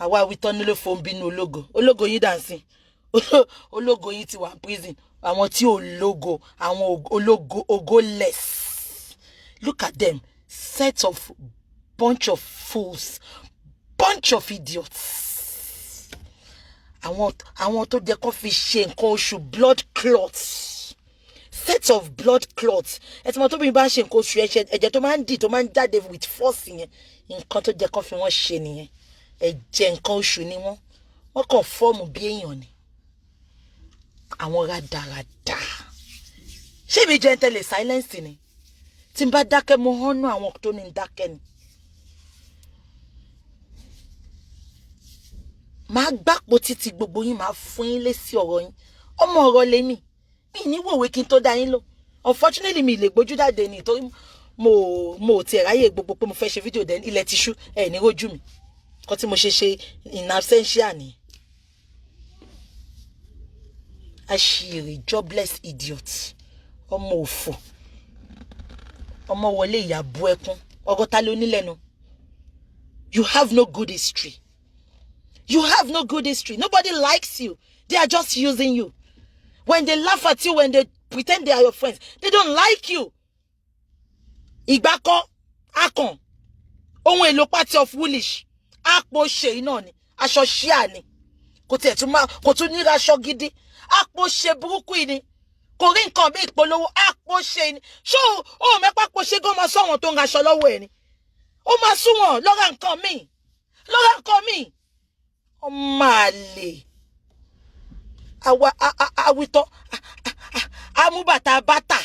àwa wítọ́ nílòfò ń bínú ológo yín dancing ológo yín ti wà prison àwọn tí ò lógo àwọn ológo less. Look at them, set of bunch of fools, bunch of idiots. àwọn tó jẹ́ kó fi ṣe nǹkan oṣù blood clots, set of blood clots. Ẹ ti mọ̀ tó bí bá ṣe nǹkan oṣù ẹ̀jẹ̀ tó máa ń dì tó máa ń jáde with force yẹn nǹkan tó jẹ́ kó fi wọ́n ṣe nìyẹn. Ẹ̀jẹ̀ nǹkan oṣù ni wọ́n kàn fọ́ọ̀mù bí èèyàn ni. Àwọn rádaràdà. Ṣé mi jẹ́ ń tẹ̀lé silence ni? Tí n bá dákẹ́ mo hánú àwọn tó ní dákẹ́ ni. Màá gbàpò títí gbogbo yín máa fún yín lésì ọ̀rọ̀ yín. Ọmọ ọ̀rọ̀ lèmi. Mi ní wòwe kí n tó dá yín lò. Unfortunately mi lè gbójú jáde ni torí mo ti ráyè gbogbo pé mo fẹ́ ṣe fídíò dẹ̀ ilẹ̀ ti ṣú ẹ̀ ní rójú mi. Kọ́ tí mo ṣe in absentia ni. Àṣírí jobless idiot. Ọmọ òfò. Ọmọ wọlé ìyàbú ẹkún. Ọgọ́ta ló ní lẹ́nu. You have no good history. You have no good history. Nobody likes you. They are just using you. When they laugh at you, when they pretend they are your friends, they don't like you. Ìgbàkọ́, akàn, ohun èlò party of foolish, àpò ṣe iná ni, aṣọ ṣíà ni, kò tún ní aṣọ gidi, àpò ṣe burúkú ni, kò rí nǹkan bí ìpolówó, àpò ṣe ni. Ṣó o mẹ́pà pò ṣe gan máa sọ wọn tó ń raṣọ lọ́wọ́ ẹ̀ ni. Ó máa sún wọn lọ́ra nǹkan míì. Omale. Awito. Amu bata bata.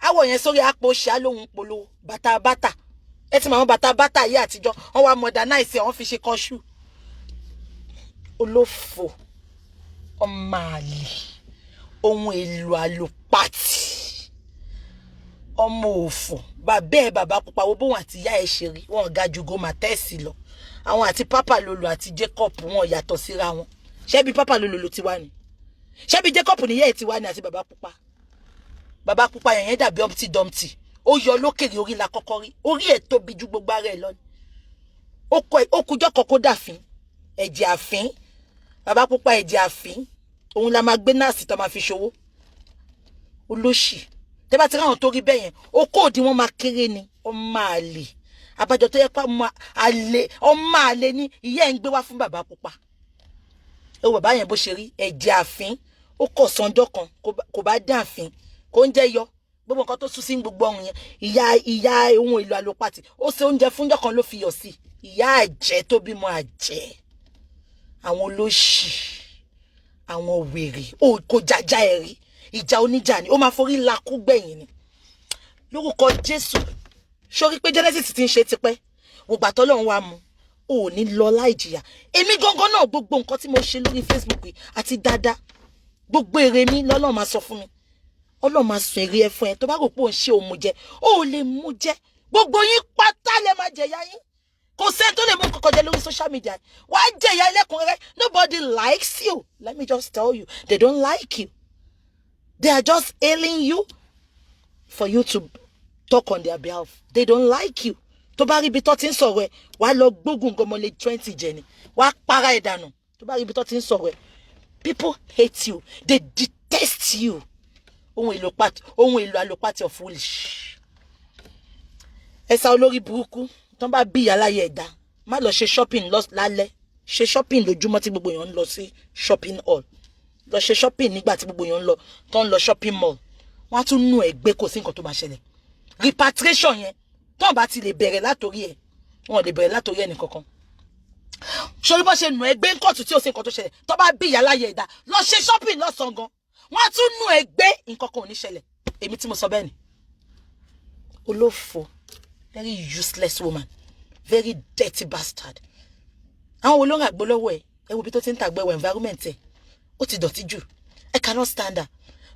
Awo yen sórí àpò ṣá lohun polo. Bata bata. Ẹ ti mọ̀ bata bata yìí àtijọ́. Wọ́n wá modernize wọ́n fi ṣe kan shoe. Olófò. Omale. Ohun èlò àlòpàtì. Ọmọ òfò. Bàbá pupa wo bóun àti ìyá ẹ̀ ṣe rí. Wọ́n ga ju go matesi lọ. Àwọn àti Papa Lolo àti Jacob wọ́n yàtọ̀ síra wọn. Ṣé bí Papa Lolo ti wá ni? Ṣé bí Jacob ni ìyá ẹ̀ ti wá ni àti bàbá pupa? Bàbá pupa yẹn dàbí Humpty Dumpty. Ó yọ lókèrè orí la kọ́kọ́ rí. Orí ẹ̀ tóbi ju gbogbo ara ẹ̀ lọ ni. Ó kujọ́ kọ́kọ́ dàfín. Ẹ̀jẹ̀ àfín. Bàbá pupa ẹ̀jẹ̀ àfín. Òun la máa gbé nọ́ọ̀sì tó máa fi ṣòwò. Olóṣì. Tẹ́ bá ti ráwọn tó rí bẹ́ẹ̀ yẹn, ó kóòdì wọn máa kéré ni. Ọmọ àlè. Àbájọ tó yẹ pé ọmọ àlè ni ìyá ẹ̀ ń gbé wá fún bàbá pupa. Ó bàbá yẹn bó ṣe rí ẹ̀jẹ̀ àfín. Ó kọ̀ sanjọ́ kan kò bá dá àfín. Kò ń jẹ́ yọ. Gbogbo nǹkan tó sún sí gbogbo ọ̀hún yẹn. Ìyá ohun èlò àlòpàtì. Ó ṣe oúnjẹ fúnjọ́ kan ló fi yọ̀ sí. Ìyá àjẹ́ tó bímọ àjẹ́. Àwọn olóṣì. Àwọn wèrè. Ó kò jàjà ẹ̀rí. Ìjà oníjà ni. Ó máa forí lakú gbẹ̀yìn ni. Lórúkọ Jésù. Sórí pé Genesis ti ń ṣe tipẹ́. Gbogbo àtọ́lọ́run wa mu. Ó ní lọ láì jìyà. Èmi gangan náà gbogbo nǹkan tí mo ṣe lórí Facebook àti dáadáa. Gbogbo èrè mi lọ́lọ́run máa sọ fún mi. Ọlọ́run máa sọ èrè ẹ fún ẹ tó bá rò pé ó ń ṣe òun jẹ. Ó lè mú jẹ. Gbogbo yín pátá lẹ máa jẹ̀yà yín. Kò sẹ́ni tó lè mú kọ̀kọ̀ jẹ lórí social media. Wà á jẹ̀yà ẹlẹ́kùnrẹ́rẹ́. Nobody likes you. Let me just tell you. They don't like you. They are just hailing you for you to talk on their behalf. They don't like you. Tó bá rí ibi tó ti ń sọ̀rọ̀ ẹ, wà lọ gbógun gọmọlé 20 jẹ ni. Wà para ẹ̀ dànù. Tó bá rí ibi tó ti ń sọ̀rọ̀ ẹ. People hate you. They detest you. Ohun èlò àlòpàtì of foolish. Ẹ̀sà olórí burúkú. Tó bá bí ìyá láyé ẹ̀dá. Má lọ ṣe shopping lálẹ́. Ṣe shopping lójúmọ́ tí gbogbo èèyàn ń lọ sí shopping hall. Lọ ṣe shopping nígbà tí gbogbo èèyàn ń lọ tó ń lọ shopping mall. Wọ́n á tún nú ẹgbẹ́ kò sí nǹkan tó máa ṣẹlẹ̀. Repatriation yẹn tó bá ti lè bẹ̀rẹ̀ látorí ẹ̀. Wọ́n lè bẹ̀rẹ̀ látorí ẹni kankan. Ṣorí bó ṣe nù ẹgbẹ́ ń kọ̀tù tí ó ṣe nǹkan tó ṣẹlẹ̀. Tó bá bí ìyá láyé ẹ̀dá. Lọ ṣe shopping lọ́sàn gan. Wọ́n á tún nú ẹgbẹ́ nǹkan kan ò ní ṣẹlẹ̀. Èmi tí mo sọ bẹ́ẹ̀ ni. Olófò. Very useless woman. Very dirty bastard. Àwọn wo ló ń àgbo lọ́wọ́ ẹ̀? Ẹ wo bí tó ti ń tàgbẹ̀wò environment ẹ̀. Ó ti dọ̀tí jù. I cannot stand her.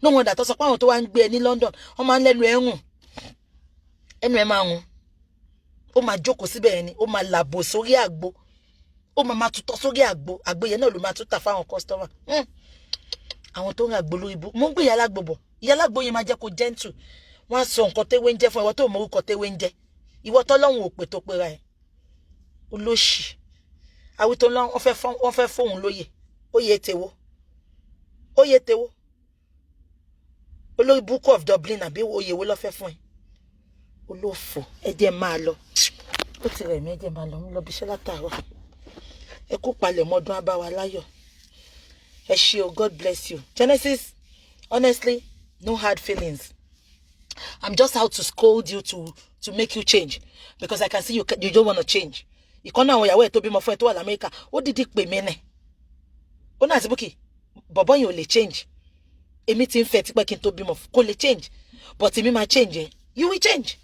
No wonder tó sọ pé àwọn tó wá ń gbé ẹ ní London. Wọ́n máa ń lẹ́nu ẹ̀ rùn. Ẹnu ẹ̀ máa rùn. Ó máa jókòó síbẹ̀ yẹn ni. Ó máa làbò sórí àgbo. Ó máa tutọ́ sórí àgbo. Àgbo yẹn náà ló máa tún tà fáwọn customer. Àwọn tó ń àgbo lórí ibú. Mo ń gbé ìyá alágbo bọ̀. Ìyá alágbo yẹn máa jẹ́ kó gentle. Wọ́n á sọ nǹkan téwé ń jẹ́ fún ìwọ tó mọ orúkọ téwé ń jẹ́. Ìwọ tọ́lọ́run ò pè tó pera ẹ̀. Olóṣì. Àwító ńlá wọ́n fẹ́ fóun lóye. Óyè tèwo. Óyè tèwo. Olórí Book of Dublin àbí oyè wo ló fẹ́ fún ẹ. Olófò. Ẹ jẹ́ máa lọ. Ó ti rẹ̀ mí ẹ jẹ́ máa lọ. Mo lọ bíṣẹ́ látàárọ̀. Ẹ kú palẹ̀ mọ́dún abáwa láyọ̀. Ẹ ṣé o. God bless you. Genesis, honestly, no hard feelings. I'm just out to scold you to make you change because I can see you don't want to change. Ìkànnà àwọn ìyàwó ẹ̀ tó bímọ fún ẹ tó wà l'Amẹ́ríkà ó dídí pè mí nẹ̀. Ó náà ti Bukky bọ̀bọ́ yẹn ò lè change. Èmi ti ń fẹ́ tipẹ́ kí n tó bímọ kò lè change but èmi máa change ẹ. You will change.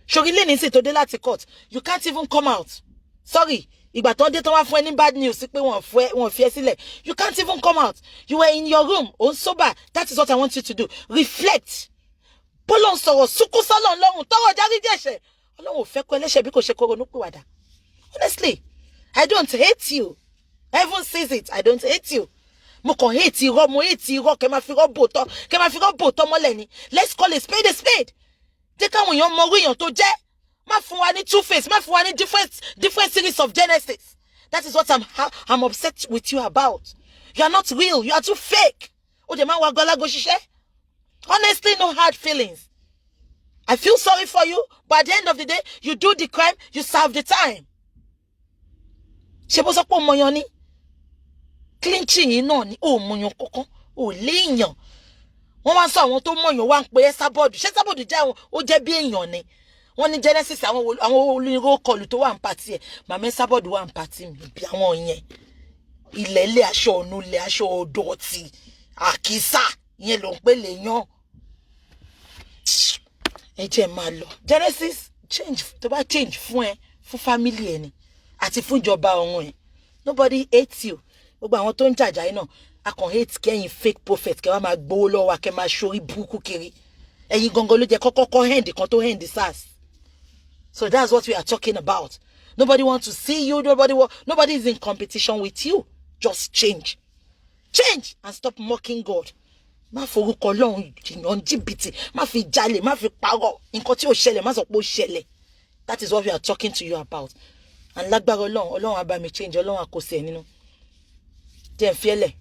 Ṣòrí lè ní sí tó dé láti court you can't even come out. Sorry ìgbà tó dé tó wá fún ẹ ní bad news pé wọ́n fi ẹ́ sílẹ̀ you can't even come out. You were in your room on sober. That is what I want you to do. Reflect. Bọ́lọ̀ ń sọ̀rọ̀ sunkún sọ́lọ̀ lọ́rùn tọ́rọ̀ dáríjì ẹ̀ṣẹ̀. Ọlọ́run ò fẹ́ kó ẹlẹ́ṣẹ̀ bí kò ṣe kó ronú pìwàdà. Honestly, I don't hate you. Heaven sees it. I don't hate you. Mo kàn hate irọ́, mo hate irọ́, kẹ́ máa fi irọ́ bò tọ́ mọ́lẹ̀ ni. Let's call a spade a spade. Jẹ́ káwọn èèyàn mọ orí èèyàn tó jẹ́. Má fún wa ní two face, má fún wa ní different series of Genesis. That is what I'm upset with you about. You are not real. You are too fake. Ó dẹ̀ máa wá gbọ́lágo ṣiṣẹ́. Honestly, no hard feelings. I feel sorry for you, but at the end of the day, you do the crime, you serve the time. Ṣé bó sọ pé ọmọyàn ni? Clinching yìí náà ni ó mọyàn kankan, ó léèyàn. Wọ́n wá sọ àwọn tó mọyàn wá ń pe Esabod. Ṣé Esabod jẹ́ ó jẹ́ bí èèyàn ni? Wọ́n ní Genesis àwọn olóró kọlù tó wà ń pàtí ẹ̀. Màmá Esabod wà ń pàtí mi bí àwọn yẹn. ilẹ̀ aṣọ onúlẹ̀ aṣọ odòtí àkísà ìyẹn ló ń pè léèyàn. Ẹ jẹ́ máa lọ. Genesis change tó bá change fún ẹ fún family ẹ ni àti fún ìjọba ọ̀run ẹ. Nobody hates you. Gbogbo àwọn tó ń jàjà yìí náà a kàn hate kẹ́yìn fake prophet kẹ́ wá máa gbowó lọ́wọ́ wa kẹ́ máa ṣorí burúkú kiri. Ẹ̀yin gangan ló jẹ́ kọ́kọ́ hand kan tó hand SARS. So that's what we are talking about. Nobody wants to see you. Nobody is in competition with you. Just change. Change and stop mocking God. Má forúkọ Ọlọ́run jìyàn jìbìtì, má fi jalè, má fi parọ́. Nǹkan tí ó ṣẹlẹ̀, má sọ pé ó ṣẹlẹ̀. That is what we are talking to you about. And lágbára Ọlọ́run á bá mi change, Ọlọ́run á kó sí ẹ nínú. Jẹ́ n fi ẹ́ lẹ̀.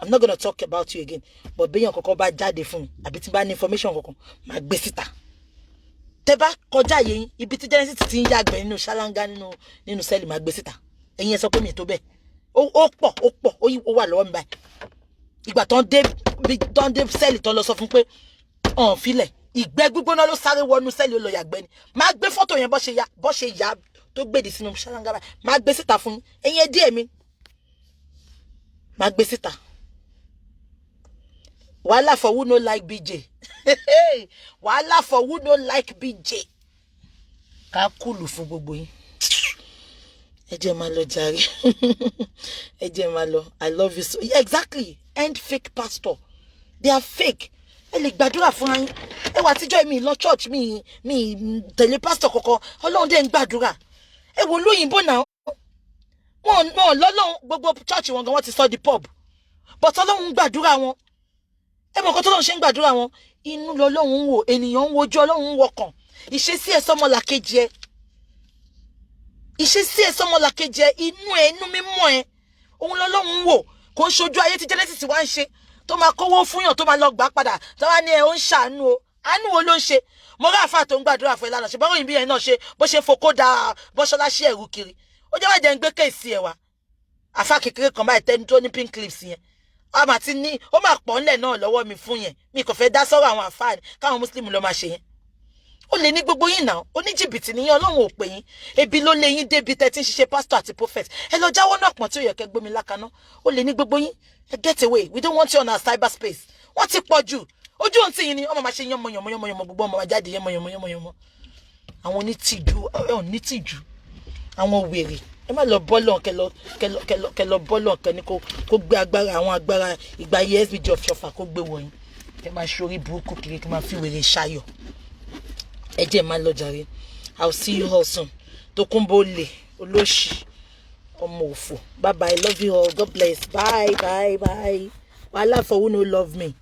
I'm not going to talk about you again. But béèyàn kankan bá jáde fún mi, àbí tí bá ní information kankan, má gbé síta. Tẹ́ bá kọjá yẹn, ibi tí Genesis ti ń yàgbẹ́ nínú ṣáláńgá nínú sẹ́ẹ̀lì má gbé síta. Ẹ̀yin ẹ sọ pé mi tó bẹ́ẹ̀. Ó pọ̀, ó wà lọ́wọ́ mi báyìí. Ìgbà tán dé sẹ́ẹ̀lì tán lọ sọ fún pé ọ̀n filẹ̀. Ìgbẹ́ gbígbóná ló sáré wọnú sẹ́ẹ̀lì ó lọ yàgbẹ́ ni. Má gbé fọ́tò yẹn bó ṣe yà tó gbèdì sínú ṣáláńgá báyìí. Má gbé síta fún yín. Ẹ̀yin ẹ díẹ̀ mi. Má gbé síta. Wàhálà for who no like BJ. Wàhálà for who no like BJ. Ká kúlù fún gbogbo yín. Ẹ jẹ́ máa lọ jàre. Ẹ jẹ́ máa lọ. I love you so. Yeah, exactly. End fake pastor. They are fake. Ẹ lè gbàdúrà fún yín. Ẹ wá tíjọ́ mi lọ church mi tẹ̀lé pastor kọ̀kọ́. Ọlọ́run dẹ̀ ń gbàdúrà. Ẹ wo lóyìnbó náà. Wọ́n lọ́lọ́run gbogbo church wọn gan wọ́n ti sọ di pub. But Ọlọ́run ń gbàdúrà wọn. Ẹ mọ̀ nǹkan tó lọ́run ṣe ń gbàdúrà wọn. Inú lọ́lọ́run ń wò, ènìyàn ń wojú, Ọlọ́run ń wọkàn. Ìṣesí ẹ sọmọlàkejì ẹ. Ìṣesí ẹ sọmọlàkejì ẹ, inú mímọ́ ẹ. Òun lọ́lọ́run ń wò. Kò ń ṣojú ayé tí Genesis wá ń ṣe. Tó máa kówó fún yàn tó máa lọ gbà padà. Tó wá ní ẹ ó ń ṣàánú o. Àánú wo ló ń ṣe? Mo rí àfáà tó ń gbàdúrà fún ẹ lánàá. Ṣùgbọ́n òyìnbí yẹn náà ṣe bó ṣe fokó da bọ́ṣọ́láṣí ẹ̀rú kiri. Ó jẹ́ wájẹ́ ń gbé kéèsì ẹ̀ wá. Àfáà kékeré kan báyìí tẹ́ni tó ní pink clips yẹn. Ó máa pọ̀ ńlẹ̀ náà lọ́wọ́ mi fún yẹn. Mi kò fẹ́ dá sọ́rọ̀ àwọn àfáà ni káwọn Muslim lọ máa ṣe yẹn. Ó lè ní gbogbo yín náà. Ó ní jìbìtì níyàn, Ọlọ́run ò pè yín. Ebi ló lé yín débi tẹ́ tí ń ṣiṣẹ́ pastor àti prophet. Ẹ lọ jáwọ́ náà pọ̀n tí ó yẹ kẹ́ gbómi lákaná. Ó lè ní gbogbo yín. Get away. We don't want you on our cyberspace. Wọ́n ti pọ̀ jù. Ojú òun tí yín ni ọmọ máa ṣe yánmọ gbogbo ọmọ máa jáde yánmọ. Àwọn onítìjú. Àwọn wèrè. Ẹ má lọ bọ́lọ̀ kẹ lọ bọ́lọ̀ kẹ ní kó gbé àwọn agbára ìgbà ESBJ of Ṣọ̀fà kó gbé wọ̀nyí. Ẹ máa ṣorí burúkú kiri kí máa fi wèrè ṣayọ̀. Ẹ jẹ́ máa lọ jàre. I'll see you all soon. Tókunbọ̀ olè olóṣì ọmọ òfò. Bye bye. Love you all. God bless. Bye. Wàhálà for who no love me.